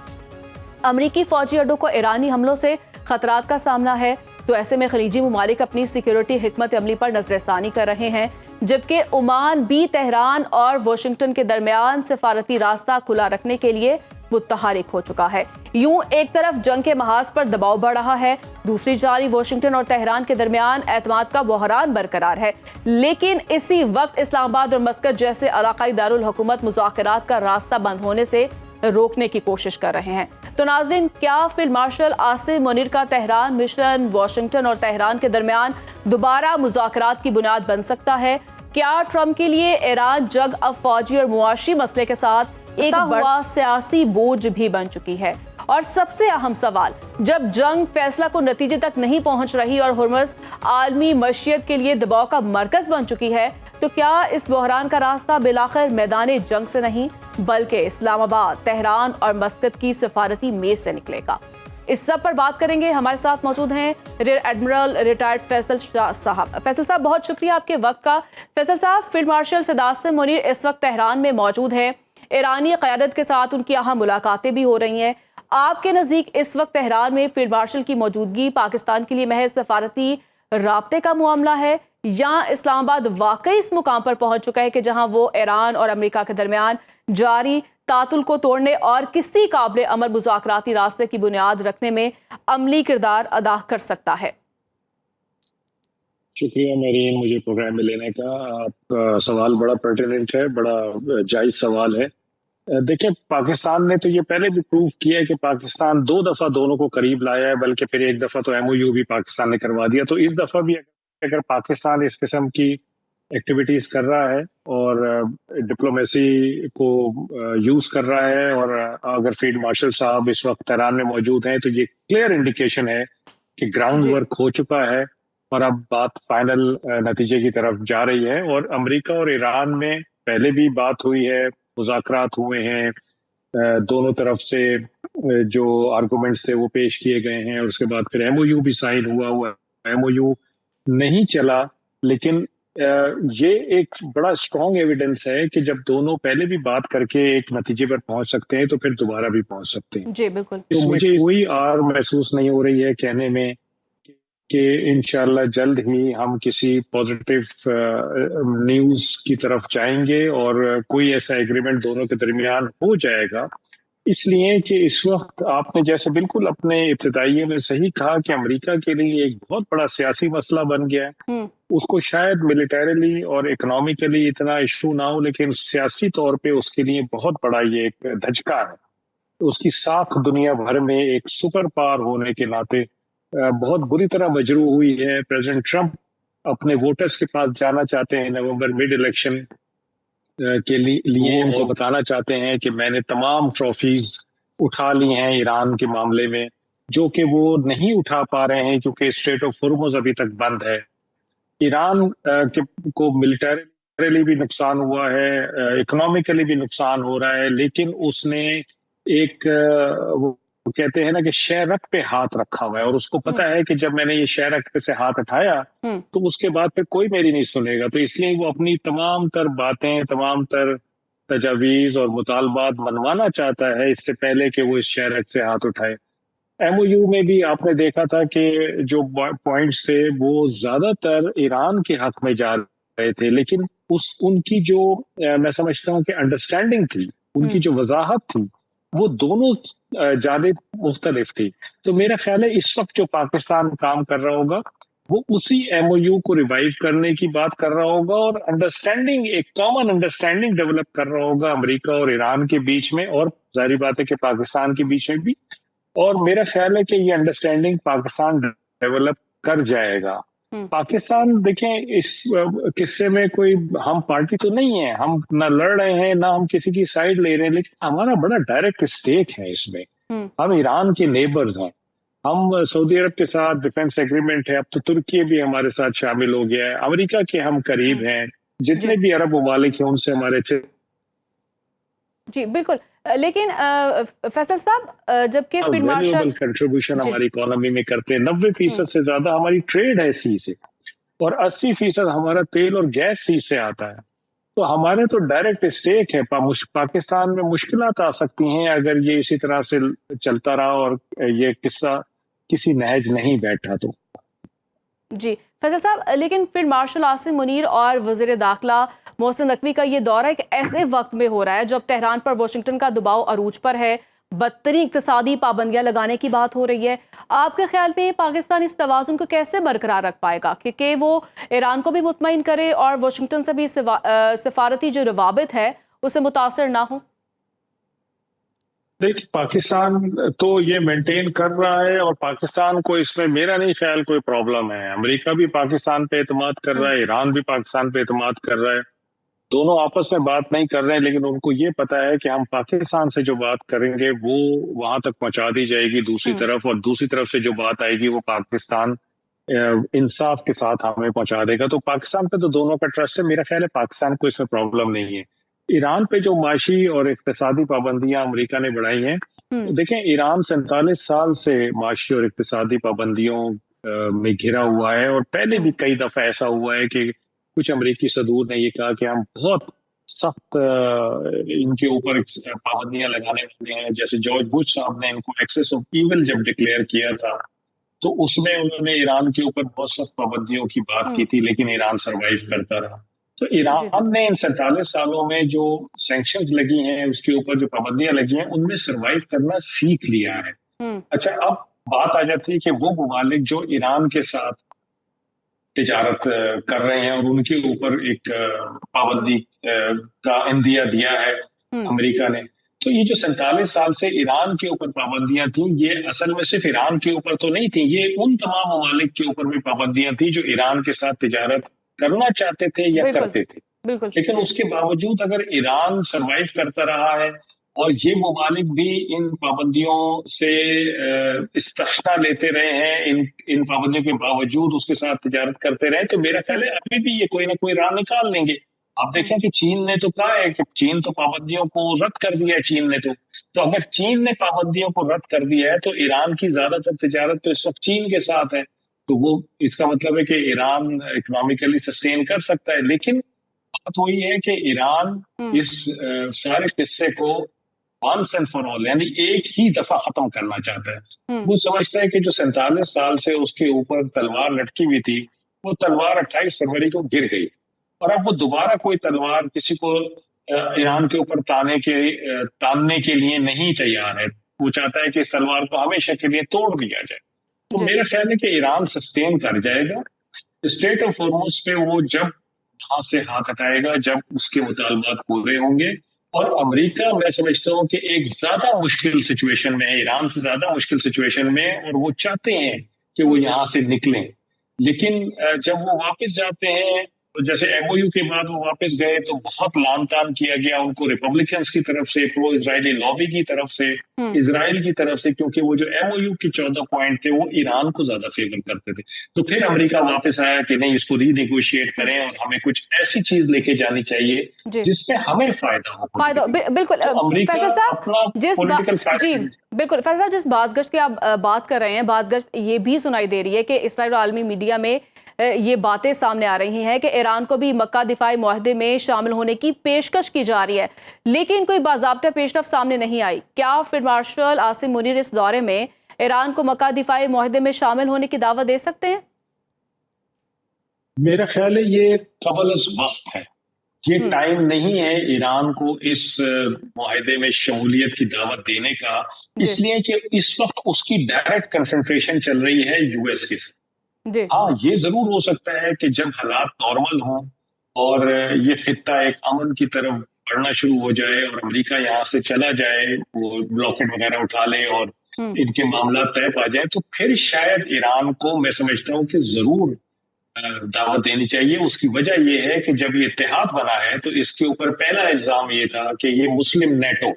Speaker 1: अमरीकी फौजी अड्डों को ईरानी हमलों से खतरात का सामना है, तो ऐसे में खलीजी ममालिक अपनी सिक्योरिटी हिकमत अमली पर नजरसानी कर रहे हैं, जबकि ओमान भी तेहरान और वाशिंगटन के दरमियान सफारती रास्ता खुला रखने के लिए मुतहरिक हो चुका है। यूं एक तरफ जंग के महाज पर दबाव बढ़ रहा है, दूसरी जानिब वाशिंगटन और तेहरान के दरमियान एतमाद का बहरान बरकरार है, लेकिन इसी वक्त इस्लामाबाद और मस्कत जैसे इलाकाई दारुल हुकूमत मुज़ाकरात का रास्ता बंद होने से रोकने की कोशिश कर रहे हैं। तो नाज़रीन, क्या फील्ड मार्शल आसिम मुनीर का तेहरान मिशन वाशिंगटन और तेहरान के दरमियान दोबारा मुज़ाकरात की बुनियाद बन सकता है? क्या ट्रंप के लिए ईरान जंग अब फौजी और मुआशी मसले के साथ एक बड़ा सियासी बोझ भी बन चुकी है? और सबसे अहम सवाल, जब जंग फैसला को नतीजे तक नहीं पहुंच रही और हुर्मस आलमी मशीयत के लिए दबाव का मरकज बन चुकी है, तो क्या इस बहरान का रास्ता बिलाखिर मैदान जंग से नहीं बल्कि इस्लामाबाद, तेहरान और मस्कत की सफारती मेज से निकलेगा? इस सब पर बात करेंगे। हमारे साथ मौजूद हैं rear admiral retired Faisal Shah साहब। फैसल साहब, बहुत शुक्रिया आपके वक्त का। फैसल साहब, फील्ड मार्शल सदात मुनीर इस वक्त तेहरान में मौजूद है। ईरानी क़यादत के साथ उनकी अहम मुलाकातें भी हो रही हैं। आपके नज़दीक इस वक्त तेहरान में फील्ड मार्शल की मौजूदगी पाकिस्तान के लिए महज सफारती राब्ते का मामला है, या इस्लामाबाद वाकई इस मुकाम पर पहुंच चुका है कि जहां वो ईरान और अमेरिका के दरमियान जारी तातुल को तोड़ने और किसी काबिल अमल मुज़ाकराती रास्ते की बुनियाद रखने में अमली किरदार अदा कर सकता है?
Speaker 3: शुक्रिया मेरीन, मुझे प्रोग्राम में लेने का। आपका सवाल बड़ा पर्टिनेंट है, बड़ा जायज सवाल है। देखिए, पाकिस्तान ने तो ये पहले भी प्रूव किया है कि पाकिस्तान 2 दफ़ा दोनों को करीब लाया है, बल्कि फिर एक दफ़ा तो एमओयू भी पाकिस्तान ने करवा दिया। तो इस दफ़ा भी अगर पाकिस्तान इस किस्म की एक्टिविटीज़ कर रहा है और डिप्लोमेसी को यूज़ कर रहा है, और अगर फील्ड मार्शल साहब इस वक्त तेहरान में मौजूद हैं, तो ये क्लियर इंडिकेशन है कि ग्राउंड वर्क हो चुका है और अब बात फाइनल नतीजे की तरफ जा रही है। और अमेरिका और ईरान में पहले भी बात हुई है, मुज़ाकरात हुए हैं, दोनों तरफ से जो आर्गुमेंट्स थे वो पेश किए गए हैं, और उसके बाद फिर एमओयू भी साइन हुआ। एमओयू नहीं चला, लेकिन ये एक बड़ा स्ट्रॉन्ग एविडेंस है कि जब दोनों पहले भी बात करके एक नतीजे पर पहुंच सकते हैं, तो फिर दोबारा भी पहुंच सकते हैं।
Speaker 1: जी बिल्कुल।
Speaker 3: तो मुझे कोई आर महसूस नहीं हो रही है कहने में कि इंशाल्लाह जल्द ही हम किसी पॉजिटिव न्यूज़ की तरफ जाएंगे और कोई ऐसा एग्रीमेंट दोनों के दरमियान हो जाएगा। इसलिए कि इस वक्त आपने जैसे बिल्कुल अपने इब्तिदाइये में सही कहा कि अमेरिका के लिए एक बहुत बड़ा सियासी मसला बन गया है। उसको शायद मिलिटरीली और इकोनॉमिकली इतना इशू ना हो, लेकिन सियासी तौर पे उसके लिए बहुत बड़ा ये एक धचका है। उसकी साख दुनिया भर में एक सुपर पावर होने के नाते बहुत बुरी तरह मजरू हुई है। प्रेसिडेंट ट्रंप अपने वोटर्स के पास जाना चाहते हैं नवंबर मिड इलेक्शन के लिए उनको बताना चाहते हैं कि मैंने तमाम ट्रॉफीज उठा ली हैं ईरान के मामले में, जो कि वो नहीं उठा पा रहे हैं क्योंकि स्ट्रेट ऑफ होर्मुज अभी तक बंद है। ईरान को मिलिटरीली भी नुकसान हुआ है, इकोनॉमिकली भी नुकसान हो रहा है, लेकिन उसने एक वो कहते हैं ना कि शेरक पे हाथ रखा हुआ है, और उसको पता है कि जब मैंने ये शेरक पे से हाथ उठाया तो उसके बाद फिर कोई मेरी नहीं सुनेगा। तो इसलिए वो अपनी तमाम तर बातें, तमाम तर तजावीज और मुतालबात मनवाना चाहता है इससे पहले कि वो इस शेरक से हाथ उठाए। एमओयू में भी आपने देखा था कि जो पॉइंट्स थे वो ज्यादातर ईरान के हक में जा रहे थे, लेकिन उनकी जो मैं समझता हूँ कि अंडरस्टैंडिंग थी, उनकी जो वजाहत थी, वो दोनों ज्यादा मुख्तलिफ थी। तो मेरा ख्याल है इस वक्त जो पाकिस्तान काम कर रहा होगा वो उसी एमओयू को रिवाइव करने की बात कर रहा होगा, और अंडरस्टैंडिंग, एक कॉमन अंडरस्टैंडिंग डेवलप कर रहा होगा अमेरिका और ईरान के बीच में, और जाहिर बात है कि पाकिस्तान के बीच में भी। और मेरा ख्याल है कि ये अंडरस्टैंडिंग पाकिस्तान डेवलप कर जाएगा। पाकिस्तान देखें, इस किस्से में कोई हम पार्टी तो नहीं है, हम ना लड़ रहे हैं ना हम किसी की साइड ले रहे हैं, लेकिन हमारा बड़ा डायरेक्ट स्टेक है इसमें। हम ईरान के नेबर्स हैं, हम सऊदी अरब के साथ डिफेंस एग्रीमेंट है, अब तो तुर्की भी हमारे साथ शामिल हो गया है, अमेरिका के हम करीब हैं, जितने भी अरब ममालिक हैं उनसे हमारे अच्छे।
Speaker 1: जी बिल्कुल। लेकिन फैसल साहब, जबकि फील्ड मार्शल
Speaker 3: कंट्रीब्यूशन हमारी इकोनॉमी में करते हैं, 90% से ज्यादा हमारी ट्रेड है सी से, और 80% हमारा तेल और गैस सी से आता है। तो हमारे तो डायरेक्ट स्टेक है। पाकिस्तान में मुश्किलात आ सकती हैं अगर ये इसी तरह से चलता रहा और ये किस्सा किसी नहज नहीं बैठा तो।
Speaker 1: जी फैसल साहब, लेकिन फील्ड मार्शल आसिम मुनीर और वज़ीर दाखिला मोहसिन नकवी का ये दौरा एक ऐसे वक्त में हो रहा है जब तेहरान पर वाशिंगटन का दबाव अरूज पर है, बदतरीन इक़्तिसादी पाबंदियां लगाने की बात हो रही है। आपके ख्याल में पाकिस्तान इस तवाज़ुन को कैसे बरकरार रख पाएगा कि वो ईरान को भी मुतमईन करे और वाशिंगटन से भी सफारती जो रवाबित है उससे मुतासर ना हो?
Speaker 3: देखिए, पाकिस्तान तो ये मेंटेन कर रहा है और पाकिस्तान को इसमें मेरा नहीं ख्याल कोई प्रॉब्लम है। अमेरिका भी पाकिस्तान पे एतमाद कर रहा है, ईरान भी पाकिस्तान पे एतमाद कर रहा है। दोनों आपस में बात नहीं कर रहे हैं, लेकिन उनको ये पता है कि हम पाकिस्तान से जो बात करेंगे वो वहां तक पहुंचा दी जाएगी दूसरी तरफ, और दूसरी तरफ से जो बात आएगी वो पाकिस्तान इंसाफ के साथ हमें पहुंचा देगा। तो पाकिस्तान पे तो दोनों का ट्रस्ट है, मेरा ख्याल है पाकिस्तान को इसमें प्रॉब्लम नहीं है। ईरान पे जो माशी और इक्तिसादी पाबंदियां अमेरिका ने बढ़ाई हैं देखें, ईरान 47 साल से माशी और इक्तिसादी पाबंदियों में घिरा हुआ है, और पहले भी कई दफा ऐसा हुआ है कि कुछ अमरीकी सदूर ने ये कहा कि हम बहुत सख्त इनके ऊपर पाबंदियां लगाने वाले हैं। जैसे जॉर्ज बुश साहब ने इनको एक्सेस ऑफ ईविल जब डिक्लेयर किया था, तो उसमें उन्होंने ईरान के ऊपर बहुत सख्त पाबंदियों की बात की थी, लेकिन ईरान सरवाइव करता रहा। तो ईरान ने इन 47 सालों में जो सैंक्शंस लगी हैं, उसके ऊपर जो पाबंदियां लगी हैं, उनमें सरवाइव करना सीख लिया है। अच्छा, अब बात आ जाती है कि वो ममालिक जो ईरान के साथ तिजारत कर रहे हैं और उनके ऊपर एक पाबंदी का इंदिया दिया है अमेरिका ने, तो ये जो 47 साल से ईरान के ऊपर पाबंदियां थी, ये असल में सिर्फ ईरान के ऊपर तो नहीं थी, ये उन तमाम ममालिक के ऊपर भी पाबंदियां थी जो ईरान के साथ तिजारत करना चाहते थे या करते थे। लेकिन उसके बावजूद अगर ईरान सरवाइव करता रहा है और ये ममालिक भी इन पाबंदियों से इस्तेफ़ा लेते रहे हैं, इन पाबंदियों के बावजूद उसके साथ तिजारत करते रहे, तो मेरा ख्याल है अभी भी ये कोई ना कोई राह निकाल लेंगे। आप देखें कि चीन ने तो कहा है कि चीन तो पाबंदियों को रद्द कर दिया है, चीन ने तो अगर चीन ने पाबंदियों को रद्द कर दिया है, तो ईरान की ज्यादातर तिजारत तो इस वक्त चीन के साथ है, तो वो इसका मतलब है कि ईरान इकोनॉमिकली सस्टेन कर सकता है। लेकिन बात वही है कि ईरान इस सारे किस्से को वंस एंड फॉर ऑल, यानी एक ही दफा खत्म करना चाहता है। वो समझता है कि जो 47 साल से उसके ऊपर तलवार लटकी हुई थी, वो तलवार 28 फरवरी को गिर गई, और अब वो दोबारा कोई तलवार किसी को ईरान के ऊपर तानने के लिए नहीं तैयार है। वो चाहता है कि इस तलवार को हमेशा के लिए तोड़ दिया जाए। तो मेरा ख्याल है कि ईरान सस्टेन कर जाएगा। स्टेट ऑफ हॉर्मुज़ पे वो जब वहां से हाथ हटाएगा, जब उसके मुतालबात पूरे होंगे, और अमेरिका मैं समझता हूँ कि एक ज्यादा मुश्किल सिचुएशन में है, ईरान से ज्यादा मुश्किल सिचुएशन में, और वो चाहते हैं कि वो यहाँ से निकलें। लेकिन जब वो वापस जाते हैं, तो जैसे एमओयू के बाद वो वापस गए, तो बहुत लान तान किया गया उनको रिपब्लिकन्स की तरफ से, प्रो इजरायली लॉबी की तरफ से, इजराइल की तरफ से, क्योंकि वो जो एमओयू के 14 पॉइंट थे वो ईरान को ज्यादा फेवर करते थे। तो फिर अमेरिका वापस आया कि नहीं, इसको रीनेगोशिएट करें और हमें कुछ ऐसी चीज लेके जानी चाहिए जिसमें हमें फायदा हो।
Speaker 1: बिल्कुल फैसल साहब, बिल्कुल फैसल साहब, जिस बाज़गश्त की आप बात कर रहे हैं, बाज़गश्त ये भी सुनाई दे रही है कि इस्राइल और आलमी मीडिया में ये बातें सामने आ रही हैं कि ईरान को भी मक्का दिफाई मुआहदे में शामिल होने की पेशकश की जा रही है, लेकिन कोई बाज़ाब्ता पेशरफ सामने नहीं आई। क्या फील्ड मार्शल आसिम मुनीर इस दौरे में ईरान को मक्का दिफाई मुआहदे में शामिल होने की दावत दे सकते हैं?
Speaker 3: मेरा ख्याल है ये कबल अज़ वक्त है, ये टाइम नहीं है ईरान को इस मुआहदे में शमूलियत की दावत देने का, इसलिए कि इस वक्त उसकी डायरेक्ट कंसंट्रेशन चल रही है यूएस के साथ। हाँ, ये जरूर हो सकता है कि जब हालात नॉर्मल हों और ये खित्ता एक अमन की तरफ बढ़ना शुरू हो जाए और अमेरिका यहाँ से चला जाए, वो ब्लॉकेट वगैरह उठा ले और इनके मामला तय पा जाए, तो फिर शायद ईरान को मैं समझता हूँ कि जरूर दावत देनी चाहिए। उसकी वजह यह है कि जब ये इत्तेहाद बना है, तो इसके ऊपर पहला इल्जाम ये था कि ये मुस्लिम नेटो,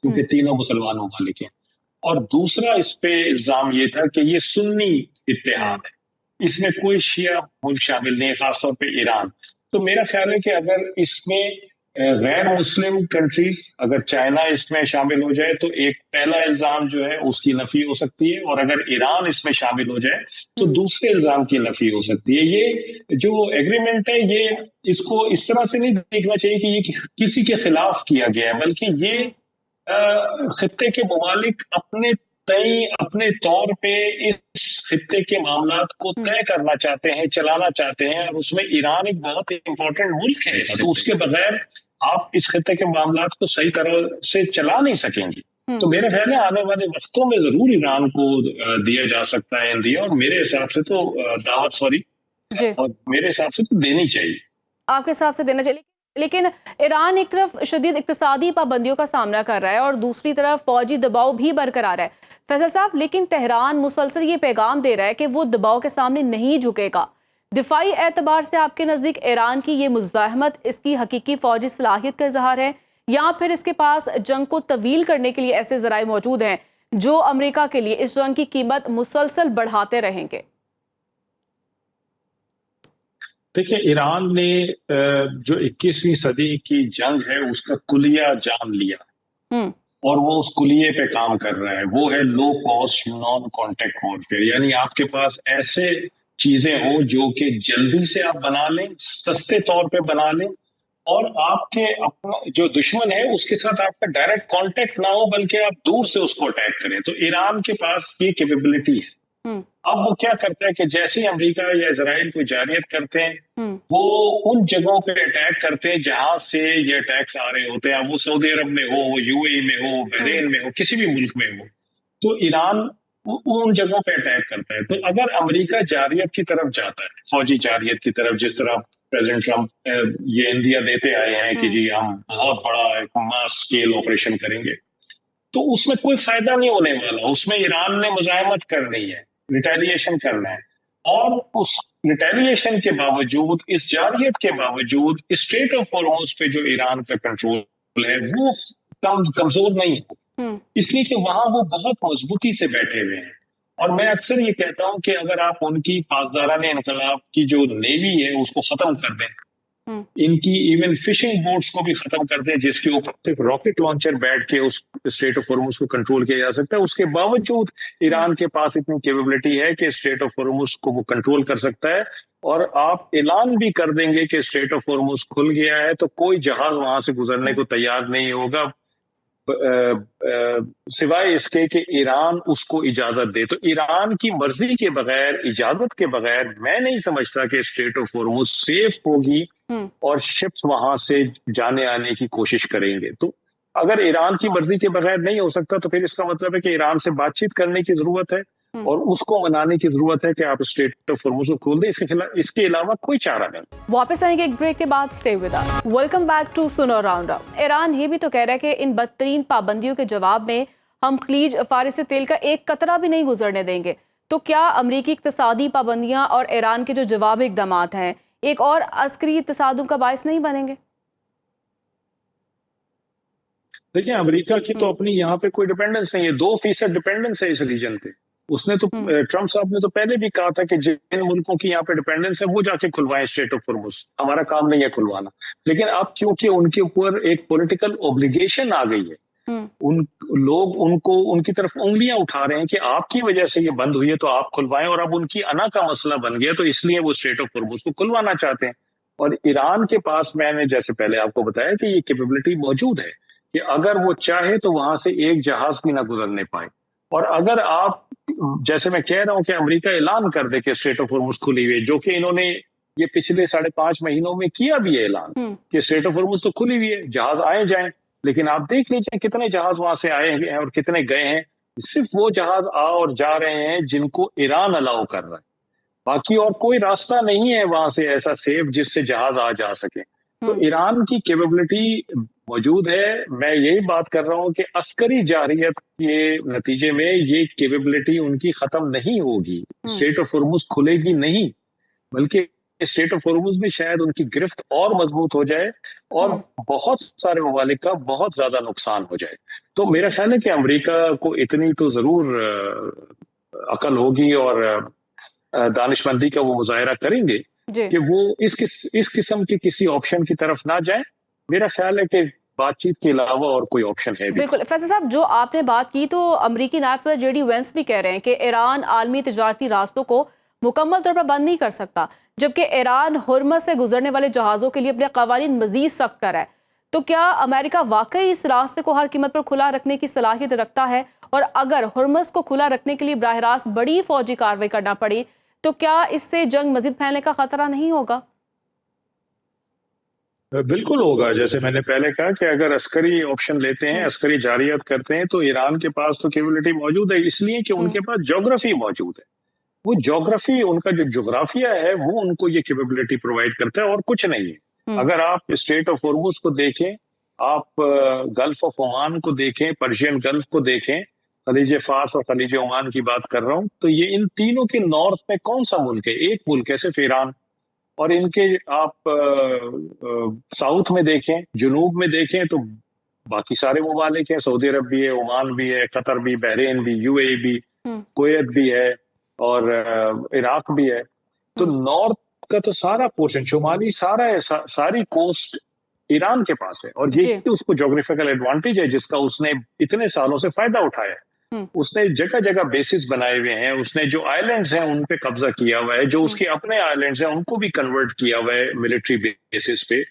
Speaker 3: क्योंकि तीनों मुसलमान ममालिक हैं, और दूसरा इस पे इल्जाम ये था कि ये सुन्नी इत्तेहाद है, इसमें कोई शिया मुल्क शामिल नहीं है, खासतौर पे ईरान। तो मेरा ख्याल है कि अगर इसमें गैर मुस्लिम कंट्रीज, अगर चाइना इसमें शामिल हो जाए, तो एक पहला इल्जाम जो है उसकी नफी हो सकती है, और अगर ईरान इसमें शामिल हो जाए तो दूसरे इल्जाम की नफी हो सकती है। ये जो एग्रीमेंट है, ये इसको इस तरह से नहीं देखना चाहिए कि ये किसी के खिलाफ किया गया है, बल्कि ये खित्ते के ममालिक अपने तौर पे इस खित्ते के मामलात को तय करना चाहते हैं, चलाना चाहते हैं, और उसमें ईरान एक बहुत इंपॉर्टेंट मुल्क है। तो उसके बगैर आप इस खित्ते के मामलात को सही तरह से चला नहीं सकेंगे। तो मेरे ख्याल है आने वाले वक्तों में जरूर ईरान को दिया जा सकता है इंदिया, और मेरे हिसाब से तो और मेरे हिसाब से तो देनी चाहिए।
Speaker 1: आपके हिसाब से देना चाहिए, लेकिन ईरान एक तरफ शदीद इक्तिसादी पाबंदियों का सामना कर रहा है और दूसरी तरफ फौजी दबाव भी बरकरार है फैसल साहब, लेकिन तेहरान मुसलसल ये पैगाम दे रहा है कि वो दबाव के सामने नहीं झुकेगा। दिफाई एतबार से आपके नज़दीक ईरान की ये मुज़ाहमत इसकी हकीकी फौजी सलाहियत का इजहार है, या फिर इसके पास जंग को तवील करने के लिए ऐसे ज़राए मौजूद हैं जो अमेरिका के लिए इस जंग की कीमत मुसलसल बढ़ाते रहेंगे?
Speaker 3: देखिए, ईरान ने जो 21वीं सदी की जंग है उसका कुलिया जान लिया, और वो उस कुलिये पे काम कर रहा है, वो है low cost non contact warfare. यानी आपके पास ऐसे चीजें हो जो कि जल्दी से आप बना लें, सस्ते तौर पे बना लें, और आपके अपना जो दुश्मन है उसके साथ आपका डायरेक्ट कांटेक्ट ना हो, बल्कि आप दूर से उसको अटैक करें। तो ईरान के पास ये कैपेबिलिटीज। अब वो क्या करता है कि जैसे ही अमेरिका या इजराइल कोई जारियत करते हैं, वो उन जगहों पे अटैक करते हैं जहां से ये अटैक्स आ रहे होते हैं। वो सऊदी अरब में हो, यूएई में हो, बहरीन में हो, किसी भी मुल्क में हो, तो ईरान उन जगहों पे अटैक करता है। तो अगर अमेरिका जारियत की तरफ जाता है, फौजी जारियत की तरफ, जिस तरह प्रेसिडेंट ट्रम्प ये इंडिया देते आए हैं कि जी हम बहुत बड़ा एक मास स्केल ऑपरेशन करेंगे, तो उसमें कोई फायदा नहीं होने वाला। उसमें ईरान ने मुजाहिमत करनी है, रिटेलिएशन करना है, और उस रिटेलिएशन के बावजूद, इस जारियत के बावजूद, स्ट्रेट ऑफ हॉर्मुज पे जो ईरान का कंट्रोल है वो कमजोर नहीं है, इसलिए कि वहां वो बहुत मजबूती से बैठे हुए हैं। और मैं अक्सर ये कहता हूं कि अगर आप उनकी पासदाराने इनकलाब की जो नेवी है उसको खत्म कर दें, इनकी इवन फिशिंग बोट्स को भी खत्म कर दें जिसके ऊपर सिर्फ रॉकेट लॉन्चर बैठ के उस स्ट्रेट ऑफ हॉर्मुज को कंट्रोल किया जा सकता है, उसके बावजूद ईरान के पास इतनी कैपेबिलिटी है कि स्ट्रेट ऑफ हॉर्मुज को वो कंट्रोल कर सकता है। और आप ऐलान भी कर देंगे कि स्ट्रेट ऑफ हॉर्मुज खुल गया है, तो कोई जहाज वहां से गुजरने को तैयार नहीं होगा, सिवाय इसके कि ईरान उसको इजाजत दे। तो ईरान की मर्जी के बगैर, इजाजत के बगैर, मैं नहीं समझता कि स्ट्रेट ऑफ हॉर्मुज सेफ होगी और शिप्स वहां से जाने आने की कोशिश करेंगे। तो अगर ईरान की मर्जी के बगैर नहीं हो सकता, तो फिर इसका मतलब है कि ईरान से बातचीत करने की जरूरत है और उसको मनाने की जरूरत है कि आप स्ट्रेट ऑफ हॉर्मुज को खोल दें। इसके अलावा कोई चारा नहीं।
Speaker 1: वापस आएंगे एक ब्रेक के बाद, stay with us. Welcome back to Suno roundup. Iran ये भी तो कह रहा है कि इन बदतरीन पाबंदियों के जवाब में हम खलीज फारिस तेल का एक कतरा भी नहीं गुजरने देंगे। तो क्या अमरीकी इक्तसादी पाबंदियां और ईरान के जो जवाबी इकदाम हैं एक और अस्करी तसादुम का बायस नहीं बनेंगे?
Speaker 3: देखिए, अमेरिका की तो अपनी यहाँ पे कोई डिपेंडेंस नहीं है, 2% डिपेंडेंस है इस रीजन पे। उसने तो ट्रम्प साहब ने तो पहले भी कहा था कि जिन मुल्कों की यहाँ पे डिपेंडेंस है वो जाके खुलवाएं स्ट्रेट ऑफ हॉर्मुज, हमारा काम नहीं है खुलवाना। लेकिन अब क्योंकि उनके ऊपर एक पॉलिटिकल ऑब्लिगेशन आ गई है, उन लोग उनको उनकी तरफ उंगलियां उठा रहे हैं कि आपकी वजह से ये बंद हुई है तो आप खुलवाएं, और अब उनकी अना का मसला बन गया, तो इसलिए वो स्ट्रेट ऑफ हॉर्मुज को खुलवाना चाहते हैं। और ईरान के पास, मैंने जैसे पहले आपको बताया कि ये कैपेबिलिटी मौजूद है कि अगर वो चाहे तो वहां से एक जहाज भी ना गुजरने पाए। और अगर आप, जैसे मैं कह रहा हूं कि अमेरिका ऐलान कर दे कि स्ट्रेट ऑफ हॉर्मुज खुली हुई है, जो कि इन्होंने ये पिछले 5.5 महीनों में किया भी है ऐलान कि स्ट्रेट ऑफ हॉर्मुज तो खुली हुई है, जहाज आए जाएं, लेकिन आप देख लीजिए कितने जहाज वहां से आए हैं और कितने गए हैं। सिर्फ वो जहाज आ और जा रहे हैं जिनको ईरान अलाउ कर रहा है, बाकी और कोई रास्ता नहीं है वहां से ऐसा सेफ जिससे जहाज आ जा सके। तो ईरान की कैपेबिलिटी मौजूद है। मैं यही बात कर रहा हूं कि अस्करी जारियत के नतीजे में ये कैपेबिलिटी उनकी खत्म नहीं होगी, स्ट्रेट ऑफ हॉर्मुज खुलेगी नहीं, बल्कि स्ट्रेट ऑफ हॉर्मुज में शायद उनकी गिरफ्त और मजबूत हो जाए और बहुत सारे ममालिक का बहुत ज्यादा नुकसान हो जाए। तो मेरा ख्याल है कि अमेरिका को इतनी तो जरूर अकल होगी और दानिशमंदी का वो मुजाहरा करेंगे कि वो इस किस्म के किसी ऑप्शन की तरफ ना जाए। मेरा ख्याल है कि बातचीत के अलावा और कोई ऑप्शन है भी।
Speaker 1: बिल्कुल फैसल साहब, जो आपने बात की, तो अमरीकी नायब सदर जेडी वेंस भी कह रहे हैं कि ईरान आलमी तिजारती रास्तों को मुकम्मल तौर पर बंद नहीं कर सकता, जबकि ईरान हुर्मज से गुजरने वाले जहाज़ों के लिए अपने कवानीन मजीद सख्त कर है। तो क्या अमेरिका वाकई इस रास्ते को हर कीमत पर खुला रखने की सलाहियत रखता है? और अगर हुर्मज को खुला रखने के लिए बराह रास्त बड़ी फौजी कार्रवाई करना पड़ी, तो क्या इससे जंग मजीद फैलने का खतरा नहीं होगा?
Speaker 3: बिल्कुल होगा। जैसे मैंने पहले कहा कि अगर अस्करी ऑप्शन लेते हैं, अस्करी जारियत करते हैं, तो ईरान के पास तो कैपेबिलिटी मौजूद है, इसलिए कि उनके पास ज्योग्राफी मौजूद है। वो ज्योग्राफी, उनका जो जोग्राफिया है वो उनको ये कैपेबिलिटी प्रोवाइड करता है और कुछ नहीं है। अगर आप स्ट्रेट ऑफ हॉर्मुज को देखें, आप गल्फ ऑफ ओमान को देखें, पर्शियन गल्फ को देखें, खलीज फार्स और खलीज ओमान की बात कर रहा हूं, तो ये इन तीनों के नॉर्थ में कौन सा मुल्क है? एक मुल्क है सिर्फ, ईरान। और इनके आप साउथ में देखें, जुनूब में देखें, तो बाकी सारे ममालिक हैं, सऊदी अरब भी है, ओमान भी है, कतर भी, बहरीन भी, यूएई भी, कुवैत भी है और इराक भी है। तो नॉर्थ का तो सारा पोर्शन, शुमाली सारा है, सारी कोस्ट ईरान के पास है, और यही उसको ज्योग्राफिकल एडवांटेज है जिसका उसने इतने सालों से फायदा उठाया है। उसने जगह जगह बेसिस बनाए हुए हैं, उसने जो आइलैंड्स हैं उन पे कब्जा किया हुआ है, जो उसके अपने आइलैंड्स हैं उनको भी कन्वर्ट किया हुआ है मिलिट्री बेसिस पे,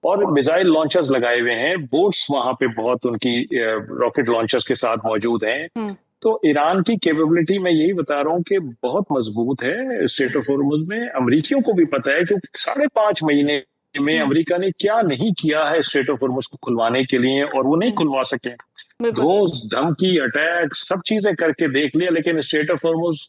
Speaker 3: और मिसाइल लॉन्चर्स लगाए हुए हैं, बोट्स वहां पे बहुत उनकी रॉकेट लॉन्चर्स के साथ मौजूद हैं। तो ईरान की कैपेबिलिटी मैं यही बता रहा हूँ कि बहुत मजबूत है स्ट्रेट ऑफ हॉर्मुज में। अमरीकियों को भी पता है कि 5.5 महीने में अमेरिका ने क्या नहीं किया है स्ट्रेट ऑफ हॉर्मुज को खुलवाने के लिए, और वो नहीं खुलवा सके। घूस, धमकी, अटैक, सब चीजें करके देख लिया, लेकिन स्ट्रेट ऑफ हॉर्मुज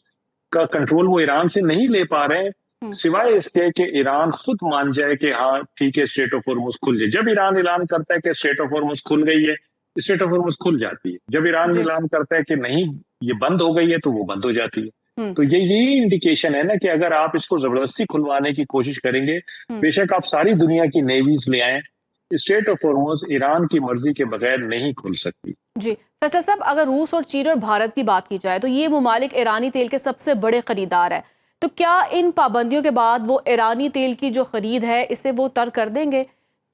Speaker 3: का कंट्रोल वो ईरान से नहीं ले पा रहे हैं, सिवाय इसके कि ईरान खुद मान जाए कि हाँ ठीक है स्ट्रेट ऑफ हॉर्मुज खुल जाए। जब ईरान ऐलान करता है कि स्ट्रेट ऑफ हॉर्मुज खुल गई है, स्ट्रेट ऑफ हॉर्मुज खुल जाती है। जब ईरान ऐलान करता है कि नहीं ये बंद हो गई है, तो वो बंद हो जाती है। तो यही इंडिकेशन है ना कि अगर आप इसको जबरदस्ती खुलवाने की कोशिश करेंगे, बेशक आप सारी दुनिया की नेवीज ले आए, स्ट्रेट ऑफ हॉर्मुज ईरान की मर्जी के बगैर नहीं खुल सकती।
Speaker 1: जी फैसल साहब, अगर रूस और चीन और भारत की बात की जाए तो ये ममालिक ईरानी तेल के सबसे बड़े खरीदार है, तो क्या इन पाबंदियों के बाद वो ईरानी तेल की जो खरीद है इसे वो तर्क कर देंगे?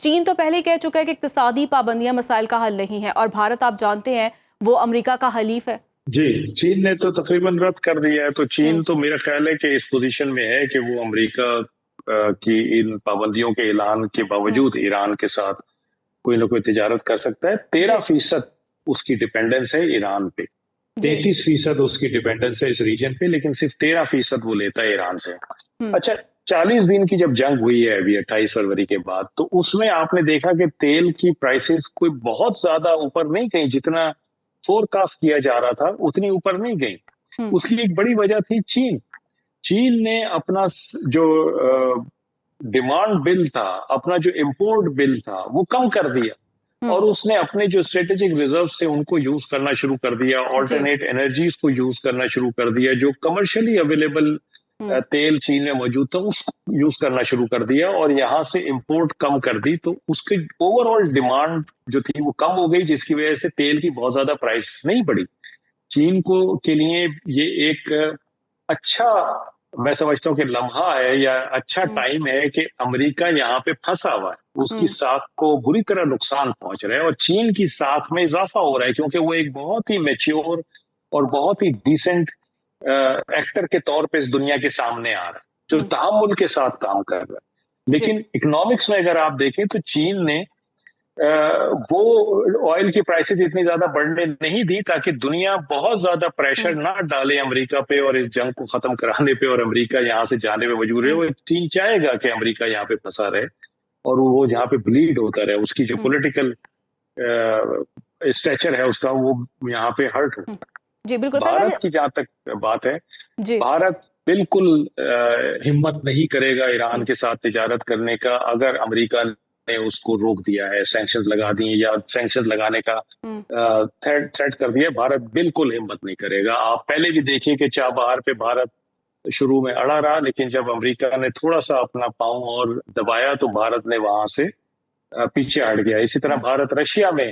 Speaker 1: चीन तो पहले ही कह चुका है कि इक्तिसादी पाबंदियां मसाइल का हल नहीं है, और भारत आप जानते हैं वो अमेरिका का हलीफ है।
Speaker 3: जी, चीन ने तो तकरीबन रद्द कर दिया है। तो चीन तो मेरा ख्याल है कि इस पोजीशन में है कि वो अमेरिका की इन पाबंदियों के ऐलान के बावजूद ईरान के साथ कोई ना कोई तिजारत कर सकता है। 13% उसकी डिपेंडेंस है ईरान पे, 33% उसकी डिपेंडेंस है इस रीजन पे, लेकिन सिर्फ 13% वो लेता है ईरान से। अच्छा, 40 दिन की जब जंग हुई है अभी 28 फरवरी के बाद, तो उसमें आपने देखा कि तेल की प्राइसेस कोई बहुत ज्यादा ऊपर नहीं गई, जितना फोरकास्ट किया जा रहा था उतनी ऊपर नहीं गई। उसकी एक बड़ी वजह थी चीन। चीन ने अपना जो डिमांड बिल था, अपना जो इंपोर्ट बिल था, वो कम कर दिया, और उसने अपने जो स्ट्रेटेजिक रिजर्व थे उनको यूज करना शुरू कर दिया, ऑल्टरनेट एनर्जीज को यूज करना शुरू कर दिया, जो कमर्शियली अवेलेबल तेल चीन में मौजूद था उसको यूज करना शुरू कर दिया, और यहाँ से इंपोर्ट कम कर दी। तो उसकी ओवरऑल डिमांड जो थी वो कम हो गई, जिसकी वजह से तेल की बहुत ज्यादा प्राइस नहीं बढ़ी। चीन को के लिए ये एक अच्छा, मैं समझता हूँ कि लम्हा है या अच्छा टाइम है कि अमेरिका यहाँ पे फंसा हुआ है, उसकी साख को बुरी तरह नुकसान पहुंच रहा है, और चीन की साख में इजाफा हो रहा है, क्योंकि वो एक बहुत ही मैच्योर और बहुत ही डिसेंट एक्टर के तौर पे इस दुनिया के सामने आ रहा है, जो तहम्मुल के साथ काम कर रहा है। लेकिन इकोनॉमिक्स में अगर आप देखें तो चीन ने वो ऑयल की प्राइसेस इतनी ज्यादा बढ़ने नहीं दी, ताकि दुनिया बहुत ज्यादा प्रेशर ना डाले अमेरिका पे और इस जंग को खत्म कराने पे, और अमेरिका यहाँ से जाने में मजबूर है। वो चीन चाहेगा कि अमेरिका यहाँ पे फंसा रहे और वो जहाँ पे ब्लीड होता रहे, उसकी जो पॉलिटिकल स्ट्रेचर है उसका वो यहाँ पे हर्ट हो।
Speaker 1: जी बिल्कुल।
Speaker 3: भारत की जहां तक बात है, भारत बिल्कुल हिम्मत नहीं करेगा ईरान के साथ तिजारत करने का, अगर अमेरिका ने उसको रोक दिया है, सैंक्शंस लगा दिए या सैंक्शंस लगाने का थ्रेट कर दिया, भारत बिल्कुल हिम्मत नहीं करेगा। आप पहले भी देखिए कि चाबहार पे भारत शुरू में अड़ा रहा, लेकिन जब अमेरिका ने थोड़ा सा अपना पांव और दबाया तो भारत ने वहां से पीछे हट गया। इसी तरह भारत रशिया में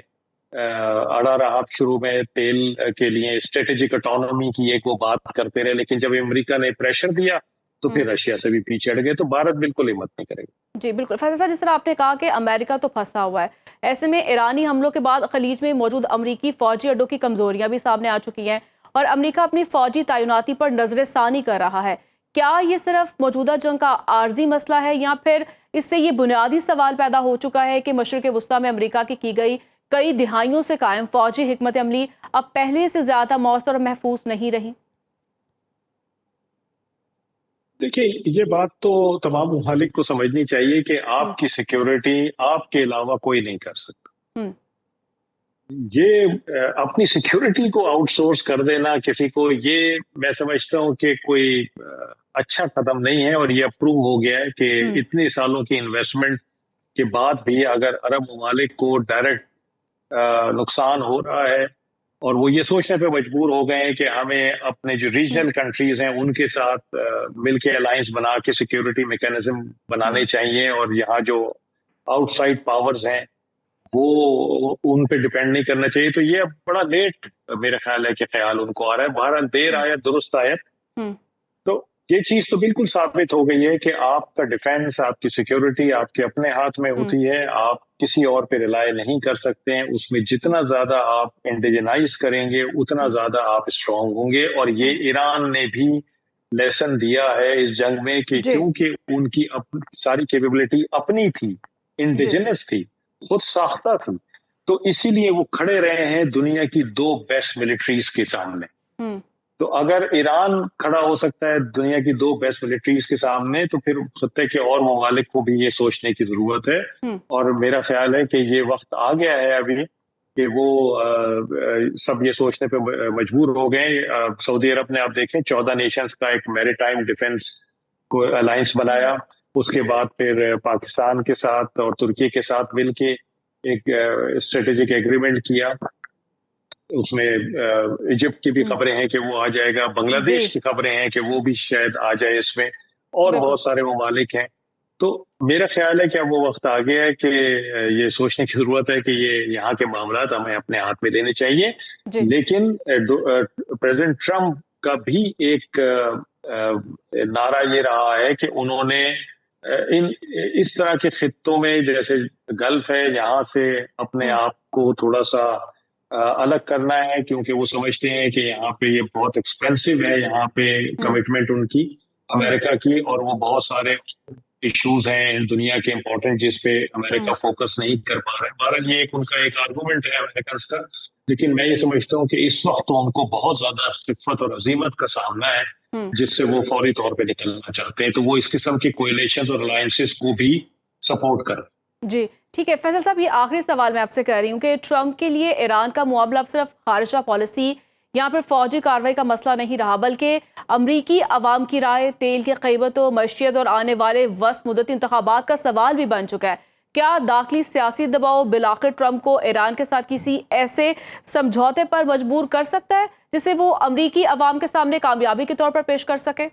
Speaker 3: अड़ा रहा शुरू में, तेल के लिए स्ट्रेटेजिक ऑटोनॉमी की एक वो बात करते रहे, लेकिन जब अमेरिका ने प्रेशर दिया तो फिर रशिया से भी पीछे हट गए। तो भारत बिल्कुल हिम्मत नहीं करेगा।
Speaker 1: जी बिल्कुल। फैसल साहब, जिस तरह आपने कहा कि अमेरिका तो फंसा हुआ है, ऐसे में ईरानी हमलों के बाद खलीज में मौजूद अमरीकी फौजी अड्डों की कमजोरियां भी सामने आ चुकी हैं, और अमेरिका अपनी फौजी तैनाती पर नजरसानी कर रहा है। क्या ये सिर्फ मौजूदा जंग का आर्जी मसला है, या फिर इससे ये बुनियादी सवाल पैदा हो चुका है कि मशरिक वुस्ता में अमेरिका की गई कई दिहाइयों से कायम फौजी हिकमत अमली अब पहले से ज्यादा मौसर और महफूज नहीं रही?
Speaker 3: देखिए, ये बात तो तमाम मुमालिक को समझनी चाहिए कि आपकी सिक्योरिटी आपके अलावा कोई नहीं कर सकता। ये अपनी सिक्योरिटी को आउटसोर्स कर देना किसी को, ये मैं समझता हूँ कि कोई अच्छा कदम नहीं है, और ये अप्रूव हो गया है कि इतने सालों की इन्वेस्टमेंट के बाद भी अगर अरब मुमालिक को डायरेक्ट नुकसान हो रहा है और वो ये सोचने पे मजबूर हो गए हैं कि हमें अपने जो रीजनल कंट्रीज हैं उनके साथ मिलके अलायंस बना के सिक्योरिटी मैकेनिज्म बनाने चाहिए, और यहाँ जो आउटसाइड पावर्स हैं वो उन पे डिपेंड नहीं करना चाहिए। तो ये अब बड़ा लेट मेरा ख्याल है कि ख्याल उनको आ रहा है। भारत देर आया दुरुस्त आया। तो ये चीज तो बिल्कुल साबित हो गई है कि आपका डिफेंस, आपकी सिक्योरिटी आपके अपने हाथ में होती है, आप किसी और पे रिलाय नहीं कर सकते हैं। उसमें जितना ज्यादा आप इंडिजनाइज करेंगे उतना ज्यादा आप स्ट्रांग होंगे। और ये ईरान ने भी लेसन दिया है इस जंग में कि क्योंकि उनकी सारी कैपेबिलिटी अपनी थी, इंडिजिनस थी, खुद साख्ता थी, तो इसीलिए वो खड़े रहे हैं दुनिया की 2 बेस्ट मिलिट्रीज के सामने। तो अगर ईरान खड़ा हो सकता है दुनिया की 2 बेस्ट मिलिट्रीज के सामने, तो फिर खत्ते के और ममालिक को भी ये सोचने की जरूरत है। और मेरा ख्याल है कि ये वक्त आ गया है अभी कि वो सब ये सोचने पे मजबूर हो गए। सऊदी अरब ने, आप देखें, 14 नेशंस का एक मैरीटाइम डिफेंस को अलायंस बनाया। उसके बाद फिर पाकिस्तान के साथ और तुर्की के साथ मिलके एक स्ट्रेटेजिक एग्रीमेंट किया। उसमें इजिप्ट की भी खबरें हैं कि वो आ जाएगा, बांग्लादेश की खबरें हैं कि वो भी शायद आ जाए इसमें, और बहुत सारे ममालिक हैं। तो मेरा ख्याल है कि अब वो वक्त आ गया है कि ये सोचने की जरूरत है कि ये यहाँ के मामलात हमें अपने हाथ में लेने चाहिए। लेकिन प्रेसिडेंट ट्रम्प का भी एक नारा ये रहा है कि उन्होंने इस तरह के खित्तों में, जैसे गल्फ है, यहाँ से अपने आप को थोड़ा सा अलग करना है, क्योंकि वो समझते हैं कि यहाँ पे ये बहुत एक्सपेंसिव है, यहाँ पे कमिटमेंट उनकी अमेरिका की, और वो बहुत सारे इश्यूज हैं दुनिया के इंपॉर्टेंट जिस पे अमेरिका फोकस नहीं कर पा रहा है। बहरहाल ये उनका एक आर्गुमेंट है अमेरिकन का। लेकिन मैं ये समझता हूँ कि इस वक्त तो उनको बहुत ज्यादा खिफ़त और अजीमत का सामना है जिससे वो फौरी तौर पे निकलना चाहते हैं। तो वो इस किस्म के कोएलिशंस और अलायंसेस को भी सपोर्ट करें।
Speaker 1: जी ठीक है फैसल साहब, ये आखिरी सवाल मैं आपसे कह रही हूँ कि ट्रंप के लिए ईरान का मुआमला अब सिर्फ खारिजा पॉलिसी, यहाँ पर फौजी कार्रवाई का मसला नहीं रहा, बल्कि अमरीकी अवाम की राय, तेल की कीमतों, मईशत और आने वाले वस्त मुद्दती इंतखाबात का सवाल भी बन चुका है। क्या दाखिली सियासी दबाव बिलाखिर ट्रंप को ईरान के साथ किसी ऐसे समझौते पर मजबूर कर सकता है जिसे वो अमरीकी अवाम के सामने कामयाबी के तौर पर पेश कर सके?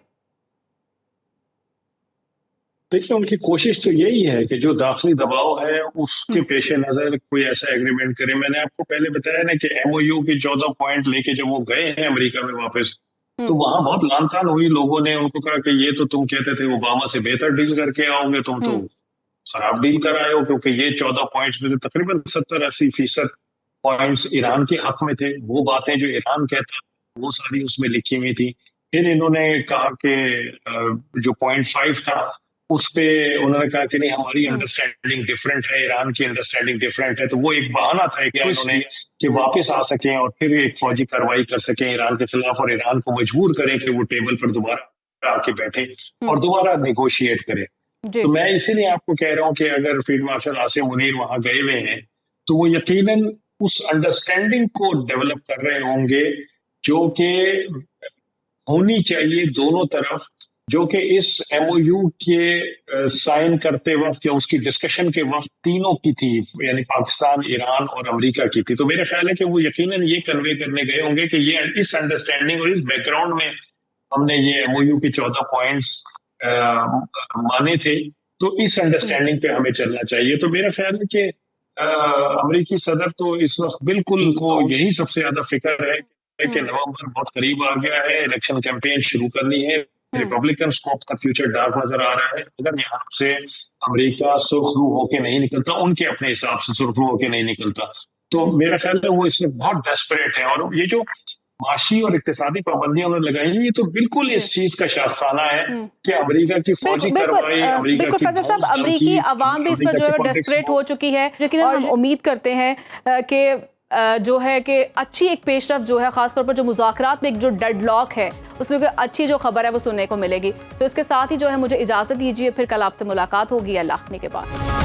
Speaker 3: देखिए, उनकी कोशिश तो यही है कि जो दाखिली दबाव है उसके पेश नजर कोई ऐसा एग्रीमेंट करे। मैंने आपको पहले बताया ना कि MOU के 14 पॉइंट लेके जब वो गए हैं अमेरिका में वापस, तो वहां बहुत लानतान हुई। लोगों ने उनको कहा कि ये तो तुम कहते थे ओबामा से बेहतर डील करके आओगे, तुम तो खराब डील कर आए हो, क्योंकि ये 14 पॉइंट्स में तकरीबन 70-80% पॉइंट्स ईरान के हक में थे। वो बातें जो ईरान कहता वो सारी उसमें लिखी हुई थी। फिर इन्होंने कहा कि जो पॉइंट 5 था उस पे उन्होंने कहा कि नहीं, हमारी अंडरस्टैंडिंग डिफरेंट है, ईरान की अंडरस्टैंडिंग डिफरेंट है। तो वो एक बहाना था कि उन्होंने कि वापस आ सकें और फिर एक फौजी कार्रवाई कर सकें ईरान के खिलाफ, और ईरान को मजबूर करें कि वो टेबल पर दोबारा आके बैठे और दोबारा नेगोशिएट करें। तो मैं इसीलिए आपको कह रहा हूँ कि अगर फील्ड मार्शल आसिम मुनीर वहां गए हुए हैं तो वो यकीनन उस अंडरस्टैंडिंग को डेवलप कर रहे होंगे जो कि होनी चाहिए दोनों तरफ, जो कि इस MOU के साइन करते वक्त या उसकी डिस्कशन के वक्त तीनों की थी, यानी पाकिस्तान, ईरान और अमेरिका की थी। तो मेरा ख्याल है कि वो यकीनन ये कन्वे करने गए होंगे कि ये इस अंडरस्टैंडिंग और इस बैकग्राउंड में हमने ये MOU के 14 पॉइंट्स माने थे, तो इस अंडरस्टैंडिंग पे हमें चलना चाहिए। तो मेरा ख्याल है कि अमेरिकी सदर तो इस वक्त बिल्कुल को यही सबसे ज्यादा फिक्र है कि नवंबर बहुत करीब आ गया है, इलेक्शन कैंपेन शुरू करनी है, रिपब्लिकन स्कोप का फ्यूचर डार्क नजर आ रहा है। अगर यहाँ से अमेरिका सुरखरू होके नहीं निकलता, उनके अपने हिसाब से सुरखरू होके नहीं निकलता, तो मेरा ख्याल है वो इसमें बहुत डेस्परेट है। और ये जो माशी और इक्तिसादी पाबंदियां उन्होंने लगाई हैं, ये तो बिल्कुल इस चीज का शाखाना है कि अमेरिका की फौजी कार्रवाई,
Speaker 1: अमेरिकी अवाम भी इसमें जो है डेस्परेट हो चुकी है। लेकिन हम उम्मीद करते हैं कि जो है कि अच्छी एक पेशरफ्त जो है, खासतौर पर जो मुज़ाकरात में एक जो डेडलॉक है उसमें कोई अच्छी जो खबर है वो सुनने को मिलेगी। तो इसके साथ ही जो है मुझे इजाज़त दीजिए, फिर कल आपसे मुलाकात होगी अल्लाह के बाद।